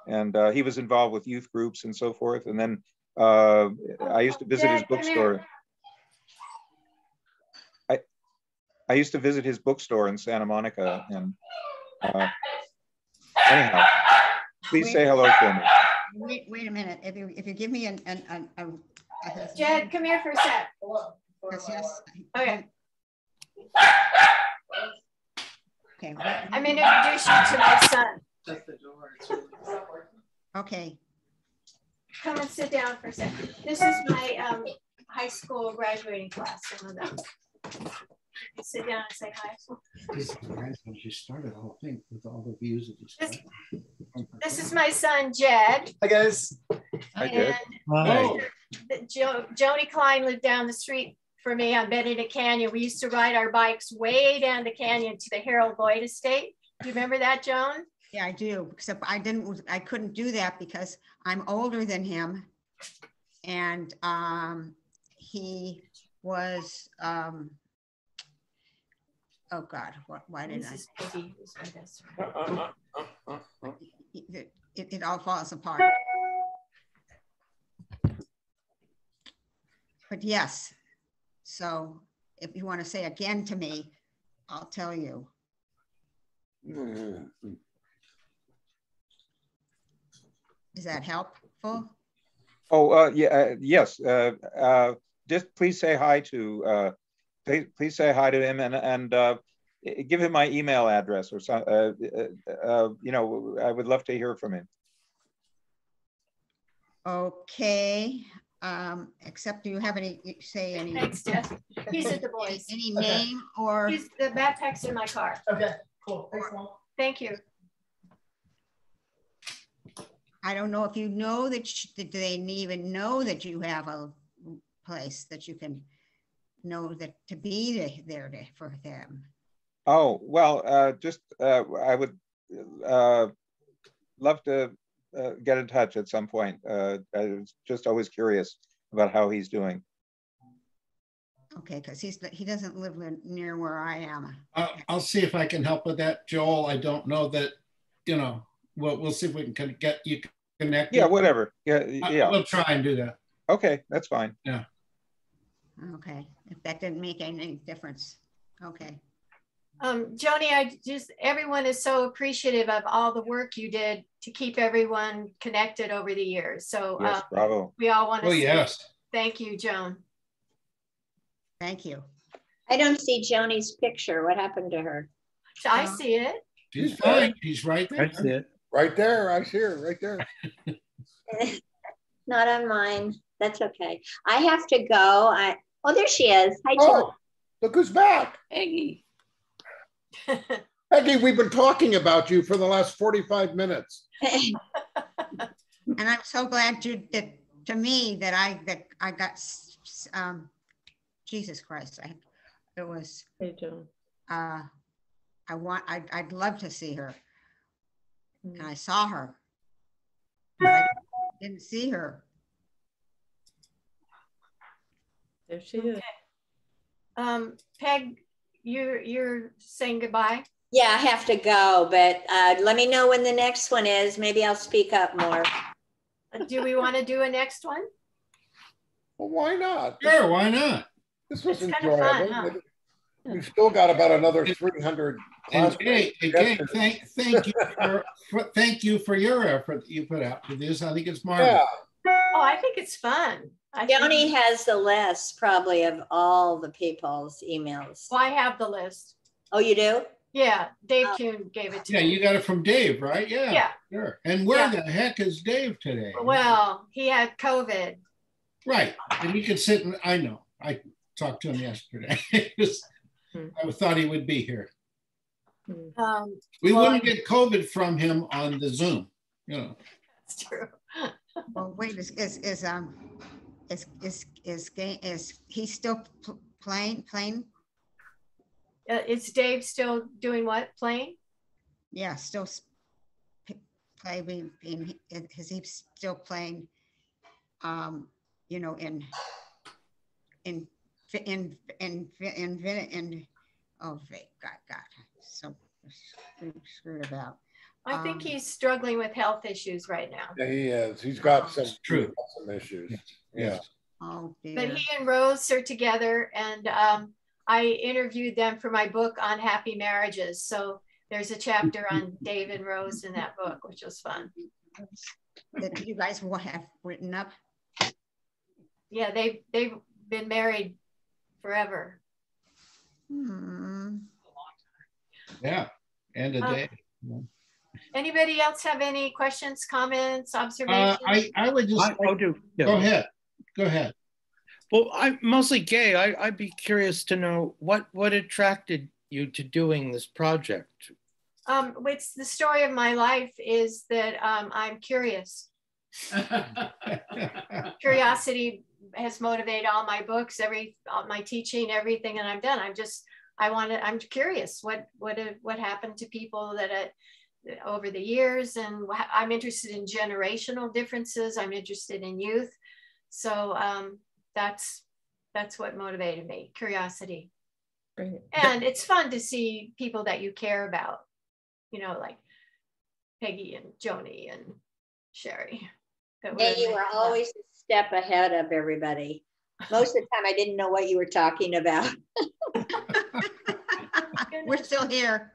[SPEAKER 8] and he was involved with youth groups and so forth. And then I used to visit his bookstore. I used to visit his bookstore in Santa Monica, and anyhow, please say hello for me.
[SPEAKER 10] Wait a minute. If you give me a
[SPEAKER 1] Jed, come here for a sec.
[SPEAKER 10] yes.
[SPEAKER 1] Okay.
[SPEAKER 10] Okay.
[SPEAKER 1] I'm going to introduce you to my son.
[SPEAKER 2] Shut the door.
[SPEAKER 10] Okay.
[SPEAKER 1] Come and sit down for a second. This is my high school graduating class, some of them. Sit down and say hi.
[SPEAKER 7] She started the whole thing with all the views of
[SPEAKER 1] This is my son, Jed.
[SPEAKER 11] Hi, guys.
[SPEAKER 8] Hi, Jed.
[SPEAKER 1] Joan Klein lived down the street for me on Benedict Canyon. We used to ride our bikes way down the canyon to the Harold Lloyd estate. Do you remember that, Joan?
[SPEAKER 10] Yeah, I do. Except I couldn't do that because I'm older than him, and he was. Oh God! Why did it all falls apart. But yes, so if you want to say again to me, I'll tell you. Is that helpful?
[SPEAKER 8] Oh, yeah, yes. Just please say hi to please say hi to him, and give him my email address or something. You know, I would love to hear from him.
[SPEAKER 10] Okay. Except, do you have any?
[SPEAKER 1] Thanks, Jeff. He's at the boys.
[SPEAKER 10] Any name or?
[SPEAKER 1] The backpack's in my car.
[SPEAKER 11] Okay, cool. Thanks, Mom.
[SPEAKER 1] Thank you.
[SPEAKER 10] I don't know if you know that they even know that you have a place that you can know that to be there for them.
[SPEAKER 8] Oh, well, just I would love to get in touch at some point. I was just always curious about how he's doing.
[SPEAKER 10] Okay, because he doesn't live near where I am.
[SPEAKER 7] I'll see if I can help with that, Joel. I don't know that, you know, we'll see if we can get you connected.
[SPEAKER 8] Yeah, whatever. Yeah.
[SPEAKER 7] We'll try and do that.
[SPEAKER 8] Okay, that's fine.
[SPEAKER 7] Yeah.
[SPEAKER 10] Okay, if that didn't make any difference. Okay.
[SPEAKER 1] Joni, everyone is so appreciative of all the work you did to keep everyone connected over the years. So
[SPEAKER 8] Yes, bravo.
[SPEAKER 1] we all want to say
[SPEAKER 7] yes.
[SPEAKER 1] Thank you, Joan.
[SPEAKER 10] Thank you.
[SPEAKER 6] I don't see Joni's picture. What happened to her?
[SPEAKER 1] I see it.
[SPEAKER 7] She's fine. She's right there.
[SPEAKER 3] That's it.
[SPEAKER 4] Right there, I see her, right there.
[SPEAKER 6] Not on mine. That's okay. I have to go. Oh, there she is. Hi,
[SPEAKER 4] Oh, look who's back.
[SPEAKER 9] Peggy.
[SPEAKER 4] Peggy, we've been talking about you for the last 45 minutes.
[SPEAKER 6] Tim.
[SPEAKER 10] And I'm so glad to me that I got Jesus Christ. It was
[SPEAKER 5] Hey, Joan.
[SPEAKER 10] I'd love to see her. And I saw her, but I didn't see her.
[SPEAKER 5] There she is.
[SPEAKER 1] Peg, you're saying goodbye?
[SPEAKER 6] Yeah, I have to go, but let me know when the next one is. Maybe I'll speak up more.
[SPEAKER 1] Do we want to do a next one?
[SPEAKER 4] Well, why not?
[SPEAKER 7] Sure, why not?
[SPEAKER 4] This was
[SPEAKER 1] It's kind of fun,
[SPEAKER 4] enjoyable.
[SPEAKER 1] huh?
[SPEAKER 4] We've still got about another 300
[SPEAKER 7] And
[SPEAKER 4] classmates.
[SPEAKER 7] again, thank you for your effort that you put out for this. I think it's marvelous.
[SPEAKER 4] Yeah.
[SPEAKER 1] Oh, I think it's fun.
[SPEAKER 6] Joni has the list probably of all the people's emails.
[SPEAKER 1] Well, I have the list.
[SPEAKER 6] Oh, you do?
[SPEAKER 1] Yeah, Dave
[SPEAKER 6] Oh.
[SPEAKER 1] Kuhn gave it to
[SPEAKER 7] Yeah,
[SPEAKER 1] me.
[SPEAKER 7] you got it from Dave, right? Yeah.
[SPEAKER 1] Yeah.
[SPEAKER 7] Sure. And where
[SPEAKER 1] Yeah.
[SPEAKER 7] the heck is Dave today?
[SPEAKER 1] Well, he had COVID.
[SPEAKER 7] Right. And he could sit and I know. I talked to him yesterday. I thought he would be here. We wouldn't get COVID from him on the Zoom, you know.
[SPEAKER 1] That's true.
[SPEAKER 10] Well, wait, is he still playing?
[SPEAKER 1] Is Dave still doing what? Playing?
[SPEAKER 10] Yeah, still playing. Is he still playing? You know, in oh, God, so screwed about.
[SPEAKER 1] I think he's struggling with health issues right now.
[SPEAKER 4] Yeah, he is. He's got some issues.
[SPEAKER 7] Yes.
[SPEAKER 4] Yeah.
[SPEAKER 7] Yes.
[SPEAKER 10] Oh, dear.
[SPEAKER 1] But he and Rose are together, and I interviewed them for my book on happy marriages. So there's a chapter on Dave and Rose in that book, which was fun.
[SPEAKER 10] That you guys will have written up.
[SPEAKER 1] Yeah, they've been married forever.
[SPEAKER 7] Yeah. And a day.
[SPEAKER 1] Anybody else have any questions, comments, observations?
[SPEAKER 7] I would just go ahead. Go ahead.
[SPEAKER 3] Well, I'm mostly gay. I'd be curious to know what attracted you to doing this project.
[SPEAKER 1] It's the story of my life is that I'm curious. Curiosity has motivated all my books, all my teaching, everything that I've done. I'm curious what happened to people that over the years, and I'm interested in generational differences. I'm interested in youth. So that's what motivated me, curiosity.
[SPEAKER 5] Great.
[SPEAKER 1] And it's fun to see people that you care about, you know, like Peggy and Joni and Sherry.
[SPEAKER 6] Yeah, you were always a step ahead of everybody. Most of the time I didn't know what you were talking about.
[SPEAKER 10] We're still here.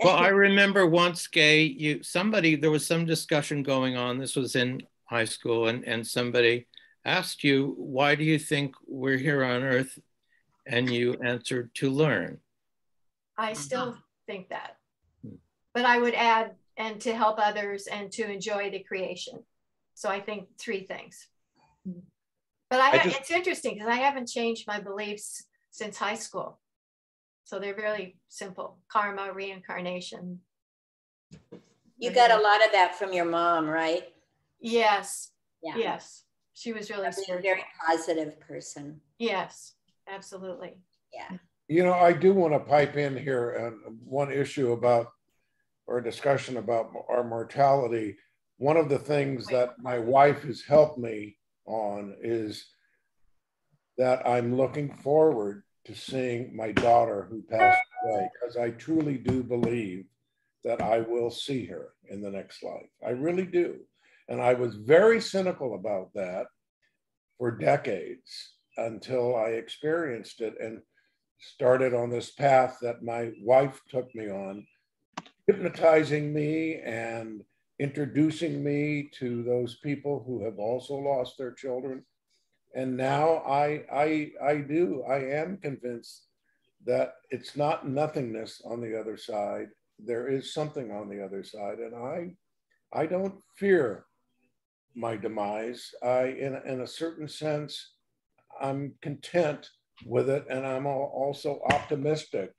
[SPEAKER 3] Well, I remember once, Gay, there was some discussion going on. This was in high school, and somebody asked you, why do you think we're here on Earth? And you answered, to learn.
[SPEAKER 1] I still think that. But I would add, and to help others and to enjoy the creation. So I think 3 things. But it's interesting because I haven't changed my beliefs since high school. So they're really simple. Karma, reincarnation.
[SPEAKER 6] You got a lot of that from your mom, right?
[SPEAKER 1] Yes.
[SPEAKER 6] Yeah.
[SPEAKER 1] Yes. She was really
[SPEAKER 6] a very positive person.
[SPEAKER 1] Yes, absolutely.
[SPEAKER 6] Yeah.
[SPEAKER 4] You know, I do want to pipe in here one issue about, or a discussion about our mortality. One of the things that my wife has helped me on is that I'm looking forward to seeing my daughter who passed away, because I truly do believe that I will see her in the next life. I really do. And I was very cynical about that for decades until I experienced it. And started on this path that my wife took me on, hypnotizing me and introducing me to those people who have also lost their children. And now I am convinced that it's not nothingness on the other side. There is something on the other side. And I don't fear my demise. In a certain sense, I'm content with it. And I'm also optimistic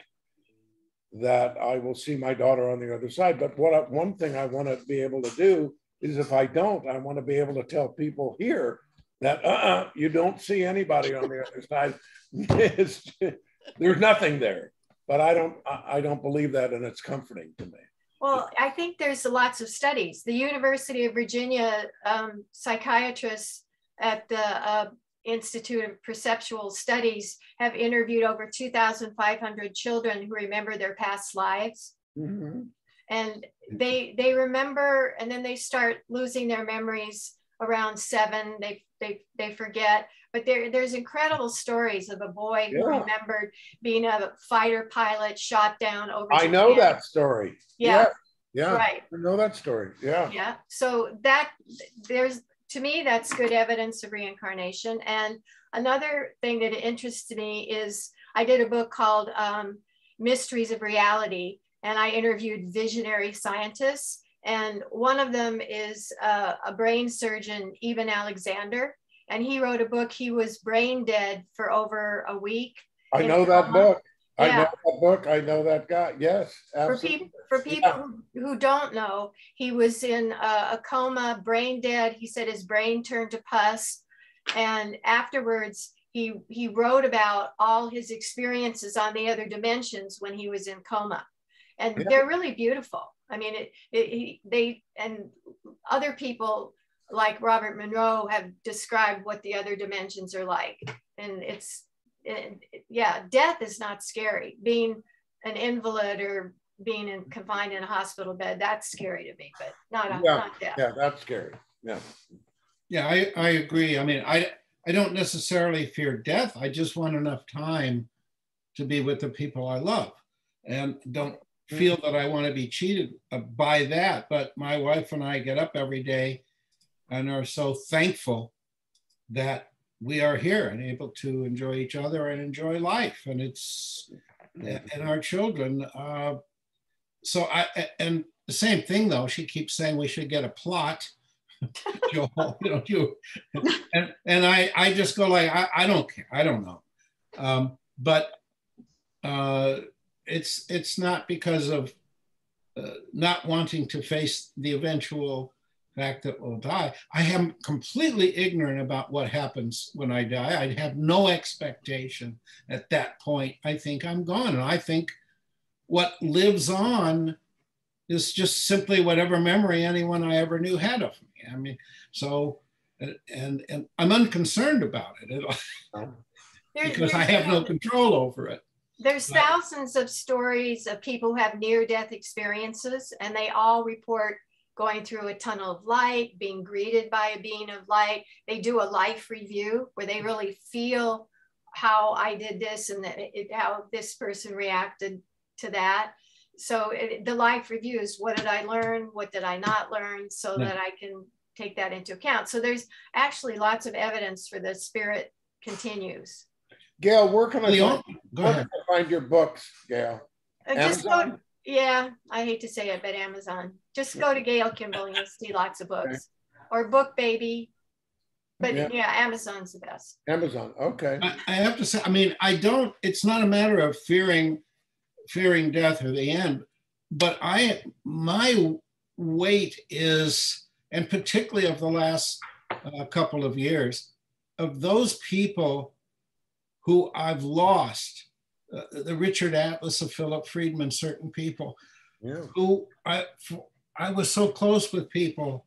[SPEAKER 4] that I will see my daughter on the other side. But one thing I want to be able to do is, if I don't, I want to be able to tell people here that you don't see anybody on the other side. There's nothing there. But I don't believe that, and it's comforting to me.
[SPEAKER 1] Well, I think there's lots of studies. The University of Virginia psychiatrists at the Institute of Perceptual Studies have interviewed over 2,500 children who remember their past lives. Mm-hmm. And they remember, and then they start losing their memories around 7. They forget. But there's incredible stories of a boy who remembered being a fighter pilot shot down over Japan.
[SPEAKER 4] I know that story.
[SPEAKER 1] Yeah.
[SPEAKER 4] Right. I know that story. Yeah.
[SPEAKER 1] So to me, that's good evidence of reincarnation. And another thing that interests me is I did a book called Mysteries of Reality, and I interviewed visionary scientists. And one of them is a brain surgeon, Eben Alexander. And he wrote a book. He was brain dead for over a week.
[SPEAKER 4] I know that book. Yeah. I know that book. I know that guy. Yes, absolutely.
[SPEAKER 1] For people who don't know, he was in a coma, brain dead. He said his brain turned to pus. And afterwards, he wrote about all his experiences on the other dimensions when he was in coma. And they're really beautiful. I mean, they and other people like Robert Monroe have described what the other dimensions are like. And death is not scary. Being an invalid or being confined in a hospital bed, that's scary to me, but not death.
[SPEAKER 4] Yeah, that's scary. Yeah.
[SPEAKER 7] Yeah, I agree. I mean, I don't necessarily fear death. I just want enough time to be with the people I love, and don't feel that I want to be cheated by that. But my wife and I get up every day and are so thankful that we are here and able to enjoy each other and enjoy life, and and our children. So and the same thing though, she keeps saying we should get a plot. And I just go like, I don't care. I don't know. But it's not because of not wanting to face the eventual fact that we'll die. I am completely ignorant about what happens when I die. I have no expectation at that point. I think I'm gone. And I think what lives on is just simply whatever memory anyone I ever knew had of me. I mean, so, and I'm unconcerned about it because I have no control over it.
[SPEAKER 1] There's thousands of stories of people who have near-death experiences, and they all report going through a tunnel of light, being greeted by a being of light. They do a life review where they really feel how I did this and how this person reacted to that. So the life review is, what did I learn? What did I not learn? So that I can take that into account. So there's actually lots of evidence for the spirit continues.
[SPEAKER 4] Gail, where can I find your books, Gail?
[SPEAKER 1] Just go, yeah, I hate to say it, but Amazon. Just go to Gail Kimball and you'll see lots of books. Or Book Baby. But yeah, Amazon's the best.
[SPEAKER 4] Amazon, okay.
[SPEAKER 7] I have to say, I mean, it's not a matter of fearing death or the end, but my weight is, and particularly of the last couple of years, of those people who I've lost, the Richard Atlas of Philip Friedman, certain people who I was so close with, people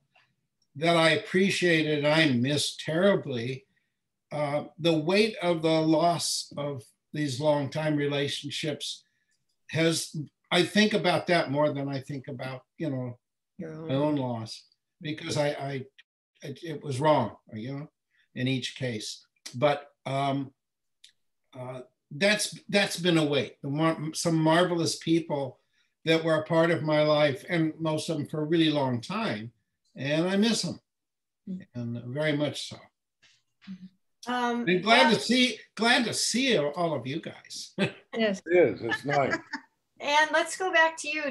[SPEAKER 7] that I appreciated, I missed terribly. The weight of the loss of these long-time relationships I think about that more than I think about, my own loss, because it was wrong, in each case. But that's been a weight. Some marvelous people that were a part of my life, and most of them for a really long time, and I miss them, and very much so. I'm glad to see all of you guys.
[SPEAKER 5] Yes,
[SPEAKER 4] It is. It's nice.
[SPEAKER 1] And let's go back to you.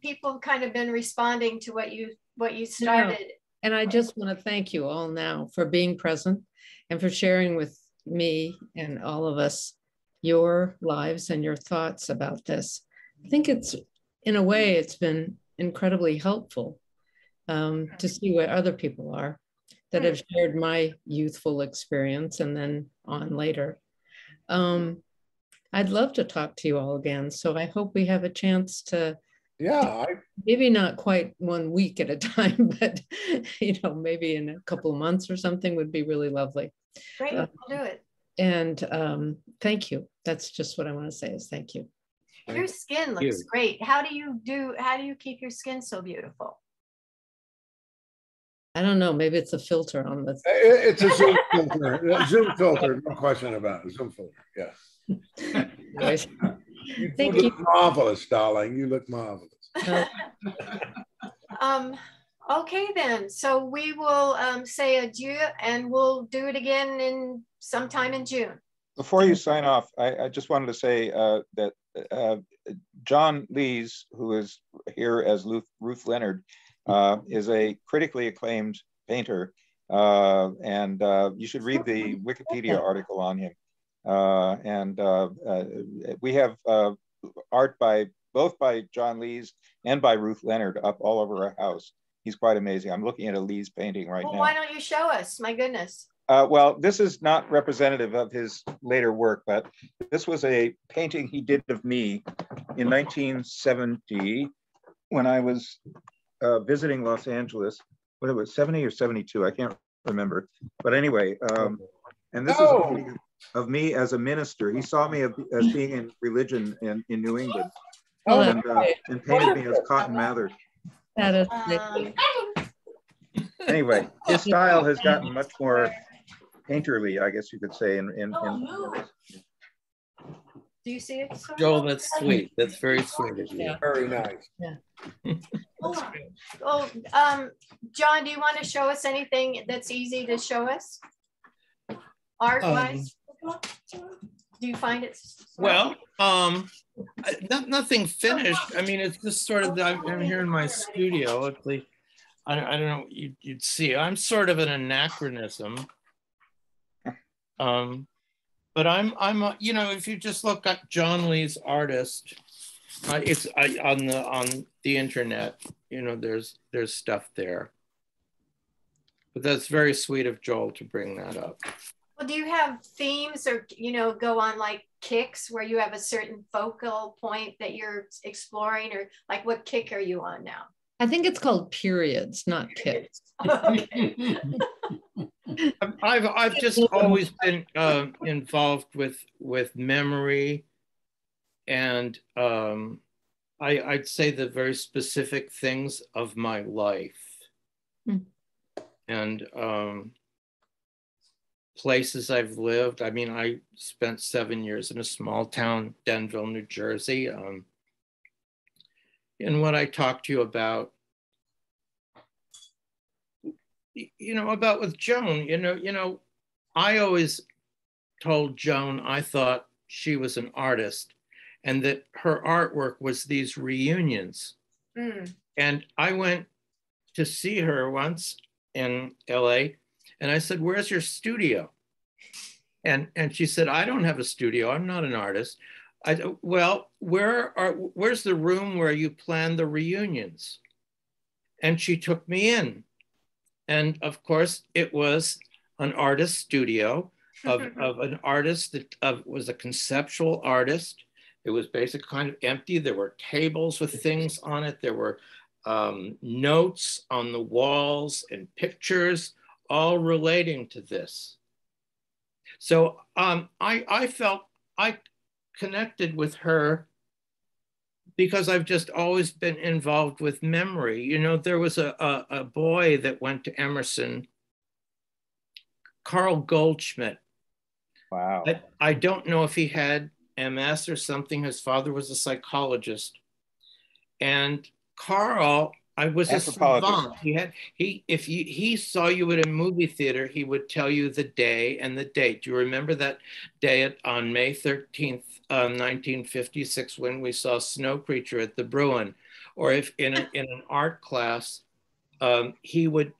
[SPEAKER 1] People have kind of been responding to what you started.
[SPEAKER 5] and I just want to thank you all now for being present and for sharing with me and all of us your lives and your thoughts about this. I think it's, in a way, it's been incredibly helpful to see where other people are that have shared my youthful experience and then on later. I'd love to talk to you all again. So I hope we have a chance to, maybe not quite 1 week at a time, but maybe in a couple of months or something would be really lovely.
[SPEAKER 1] Great, we'll do it.
[SPEAKER 5] And thank you. That's just what I want to say is thank you.
[SPEAKER 1] Your skin looks great. How do you keep your skin so beautiful?
[SPEAKER 5] I don't know. Maybe it's a filter on the.
[SPEAKER 4] It's a Zoom filter. Zoom filter, no question about it. Zoom filter, yes. You look marvelous, darling. You look marvelous.
[SPEAKER 1] Okay, then. So we will say adieu, and we'll do it again in sometime in June.
[SPEAKER 8] Before you sign off, I just wanted to say that John Lees, who is here as Ruth Leonard, is a critically acclaimed painter, and you should read the Wikipedia article on him. We have art both by John Lees and by Ruth Leonard up all over our house. He's quite amazing. I'm looking at a Lees painting right now.
[SPEAKER 1] Why don't you show us? My goodness.
[SPEAKER 8] Well, this is not representative of his later work, but this was a painting he did of me in 1970 when I was visiting Los Angeles. What it was, 70 or 72? I can't remember. But anyway, and this is a painting of me as a minister. He saw me as being in religion in New England, and painted me as Cotton Mather. Anyway, his style has gotten much more painterly, I guess you could say.
[SPEAKER 1] Do you see it?
[SPEAKER 3] Joel, that's sweet. That's very sweet of you.
[SPEAKER 4] Yeah. Very nice.
[SPEAKER 1] Yeah. John, do you want to show us anything that's easy to show us? Art-wise? Do you find it?
[SPEAKER 3] Well, nothing finished. I mean, it's just sort of, I'm here in my studio. It's like, I don't know, you'd see, I'm sort of an anachronism. But I'm if you just look at John Lee's artist, it's on the internet, there's stuff there. But that's very sweet of Joel to bring that up.
[SPEAKER 1] Well, do you have themes or, go on like kicks where you have a certain focal point that you're exploring, or like what kick are you on now?
[SPEAKER 5] I think it's called periods, not kicks.
[SPEAKER 3] I've just always been involved with memory, and I'd say the very specific things of my life, and places I've lived. I mean, I spent 7 years in a small town, Denville, New Jersey. And what I talked to you about, about with Joan, I always told Joan I thought she was an artist and that her artwork was these reunions. And I went to see her once in LA, and I said, "Where's your studio?" And she said, "I don't have a studio. I'm not an artist." Well, where's the room where you plan the reunions? And she took me in. And of course, it was an artist studio of an artist that was a conceptual artist. It was basically kind of empty. There were tables with things on it. There were notes on the walls and pictures, all relating to this. So I felt I connected with her because I've just always been involved with memory. There was a boy that went to Emerson, Carl Goldschmidt,
[SPEAKER 8] Wow.
[SPEAKER 3] I don't know if he had MS or something. His father was a psychologist. And Carl, I was a savant. He saw you at a movie theater, he would tell you the day and the date. Do you remember that day on May 13th, 1956, when we saw Snow Creature at the Bruin? Or if in an art class, he would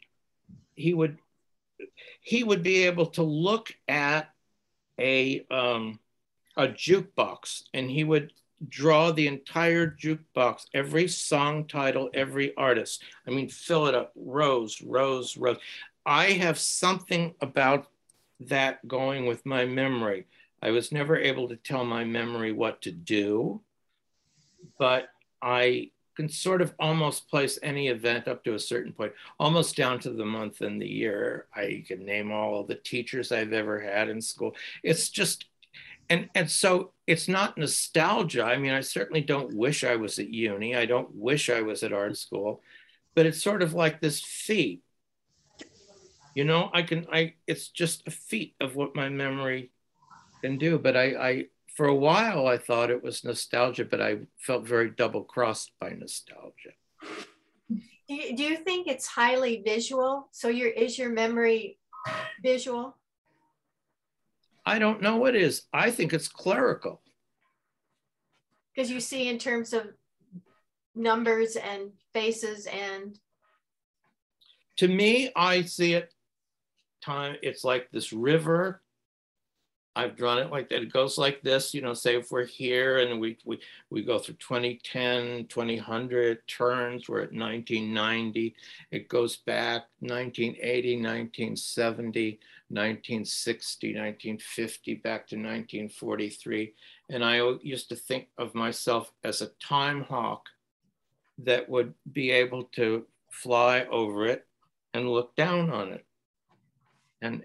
[SPEAKER 3] be able to look at a jukebox, and he would draw the entire jukebox, every song title, every artist. I mean, fill it up, rows, rows, rows. I have something about that going with my memory. I was never able to tell my memory what to do, but I can sort of almost place any event up to a certain point, almost down to the month and the year. I can name all the teachers I've ever had in school. It's just, and so it's not nostalgia. I mean, I certainly don't wish I was at uni. I don't wish I was at art school, but it's sort of like this feat. You know, it's just a feat of what my memory can do. But for a while, I thought it was nostalgia, but I felt very double-crossed by nostalgia.
[SPEAKER 1] Do you think it's highly visual? So is your memory visual?
[SPEAKER 3] I don't know what it is. I think it's clerical.
[SPEAKER 1] Because you see in terms of numbers and faces and...
[SPEAKER 3] To me, I see it it's like this river. I've drawn it like that. It goes like this, you know, say if we're here and we go through 2010, 2000 turns, we're at 1990. It goes back 1980, 1970, 1960, 1950, back to 1943. And I used to think of myself as a time hawk that would be able to fly over it and look down on it. And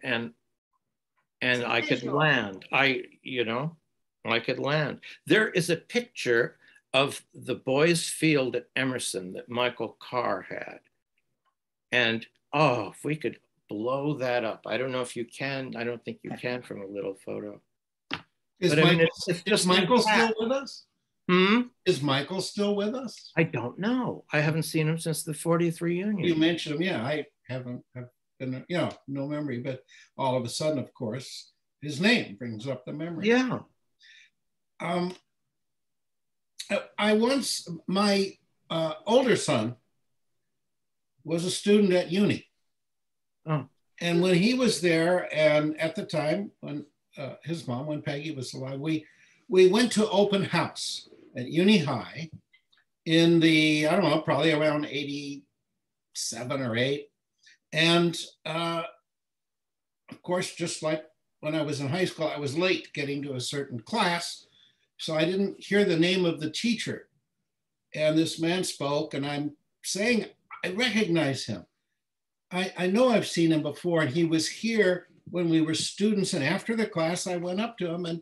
[SPEAKER 3] I could land. I could land. There is a picture of the boys' field at Emerson that Michael Carr had. And if we could blow that up. I don't know if you can. I don't think you can from a little photo.
[SPEAKER 7] Is Michael still with us? Is Michael still with us?
[SPEAKER 3] I don't know. I haven't seen him since the 40th reunion.
[SPEAKER 7] You mentioned him. Yeah, I haven't been, no memory, but all of a sudden, of course, his name brings up the memory.
[SPEAKER 3] Yeah.
[SPEAKER 7] My older son was a student at uni.
[SPEAKER 3] Oh.
[SPEAKER 7] And when he was there, and at the time when his mom, when Peggy was alive, we went to open house at Uni High in the, I don't know, probably around 87 or 8. And of course, just like when I was in high school, I was late getting to a certain class. So I didn't hear the name of the teacher. And this man spoke, and I'm saying, I recognize him. I know I've seen him before, and he was here when we were students. And after the class, I went up to him and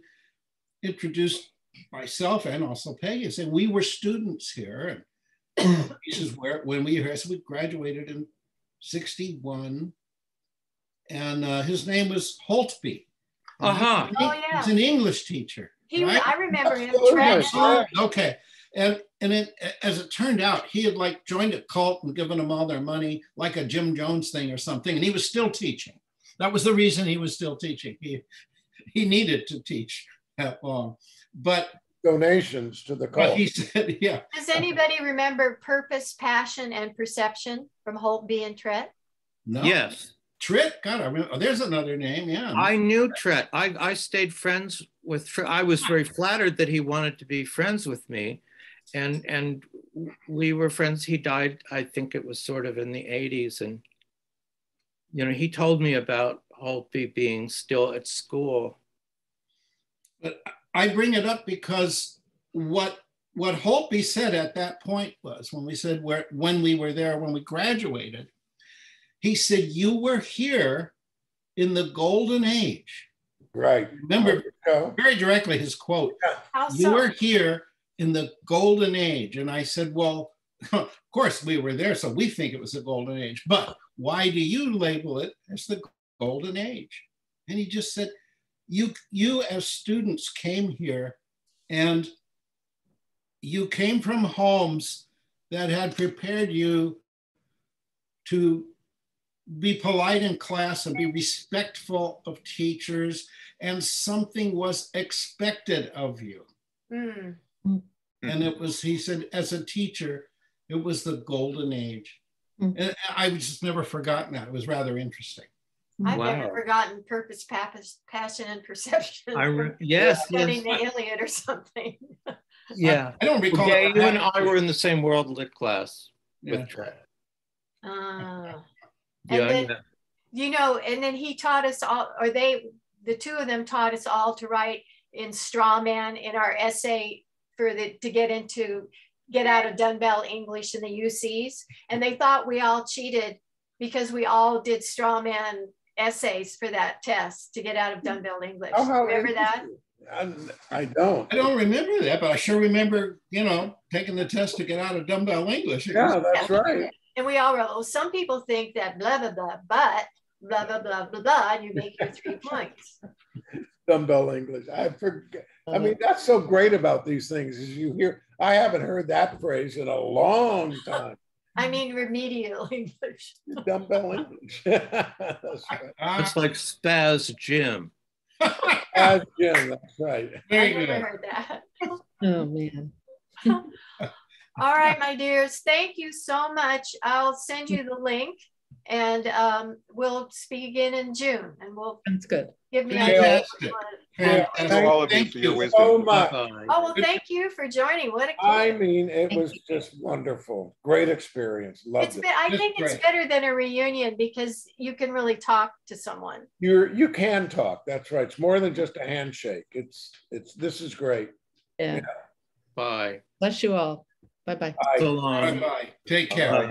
[SPEAKER 7] introduced myself and also Peggy and said, we were students here. And he says, when we were here, so we graduated in 61. And his name was Holtby.
[SPEAKER 3] Uh-huh.
[SPEAKER 1] Oh, yeah.
[SPEAKER 7] He's an English teacher.
[SPEAKER 1] Right? I remember him.
[SPEAKER 7] Okay. And as it turned out, he had like joined a cult and given them all their money, like a Jim Jones thing or something. And he was still teaching. That was the reason he was still teaching. He needed to teach that long. But
[SPEAKER 4] donations to the cult.
[SPEAKER 7] He said, yeah.
[SPEAKER 1] Does anybody remember Purpose, Passion, and Perception from Holtby and Trett?
[SPEAKER 7] No.
[SPEAKER 3] Yes.
[SPEAKER 7] Trett, God, I remember. There's another name. Yeah.
[SPEAKER 3] I knew Trett. I stayed friends with Trett. I was very flattered that he wanted to be friends with me. And we were friends. He died, I think it was sort of in the 80s. And, he told me about Holtby being still at school.
[SPEAKER 7] But I bring it up because what Holtby said at that point was, when we said when we were there, when we graduated, he said, you were here in the golden age.
[SPEAKER 4] Right.
[SPEAKER 7] Remember very directly his quote, you were here in the golden age. And I said, well, of course we were there, so we think it was the golden age, but why do you label it as the golden age? And he just said, you as students came here, and you came from homes that had prepared you to be polite in class and be respectful of teachers, and something was expected of you.
[SPEAKER 1] Mm.
[SPEAKER 7] And it was, he said, as a teacher, it was the golden age. And I've just never forgotten that. It was rather interesting.
[SPEAKER 1] I've never forgotten purpose, passion, and perception.
[SPEAKER 3] Yes,
[SPEAKER 1] Studying the Iliad or something.
[SPEAKER 3] Yeah.
[SPEAKER 7] I don't recall.
[SPEAKER 3] Yeah, you and I were in the same world lit class with Trey.
[SPEAKER 1] And
[SPEAKER 3] Yeah,
[SPEAKER 1] then,
[SPEAKER 3] yeah.
[SPEAKER 1] you know, and then he taught us all, or the two of them taught us all to write in straw man in our essay to get out of dumbbell English in the UCs. And they thought we all cheated because we all did straw man essays for that test to get out of dumbbell English. Remember that?
[SPEAKER 4] I don't.
[SPEAKER 7] I don't remember that, but I sure remember, you know, taking the test to get out of dumbbell English.
[SPEAKER 4] Yeah, that's right.
[SPEAKER 1] And we all wrote, well, some people think that blah, blah, blah, but blah, blah, blah, blah, blah, and you make your 3 points.
[SPEAKER 4] Dumbbell English. I forget. I mean, that's so great about these things is you hear, I haven't heard that phrase in a long time.
[SPEAKER 1] I mean, remedial English.
[SPEAKER 4] Dumbbell English. That's right.
[SPEAKER 3] It's like Spaz Jim.
[SPEAKER 4] Spaz Jim, that's right.
[SPEAKER 1] I never heard that.
[SPEAKER 5] Oh, man.
[SPEAKER 1] All right, my dears, thank you so much. I'll send you the link, and we'll speak again in June, and we'll
[SPEAKER 5] That's good.
[SPEAKER 1] give me
[SPEAKER 7] Fantastic.
[SPEAKER 8] Thank all of you for your wisdom.
[SPEAKER 4] So much.
[SPEAKER 1] Oh, well, thank you for joining. What a
[SPEAKER 4] I mean, it was just wonderful. Great experience. Loved it.
[SPEAKER 1] I think it's better than a reunion because you can really talk to someone.
[SPEAKER 4] You can talk. That's right. It's more than just a handshake. This is great.
[SPEAKER 5] Yeah.
[SPEAKER 3] Bye.
[SPEAKER 5] Bless you all. Bye-bye.
[SPEAKER 7] Bye-bye. Take care.
[SPEAKER 3] Bye.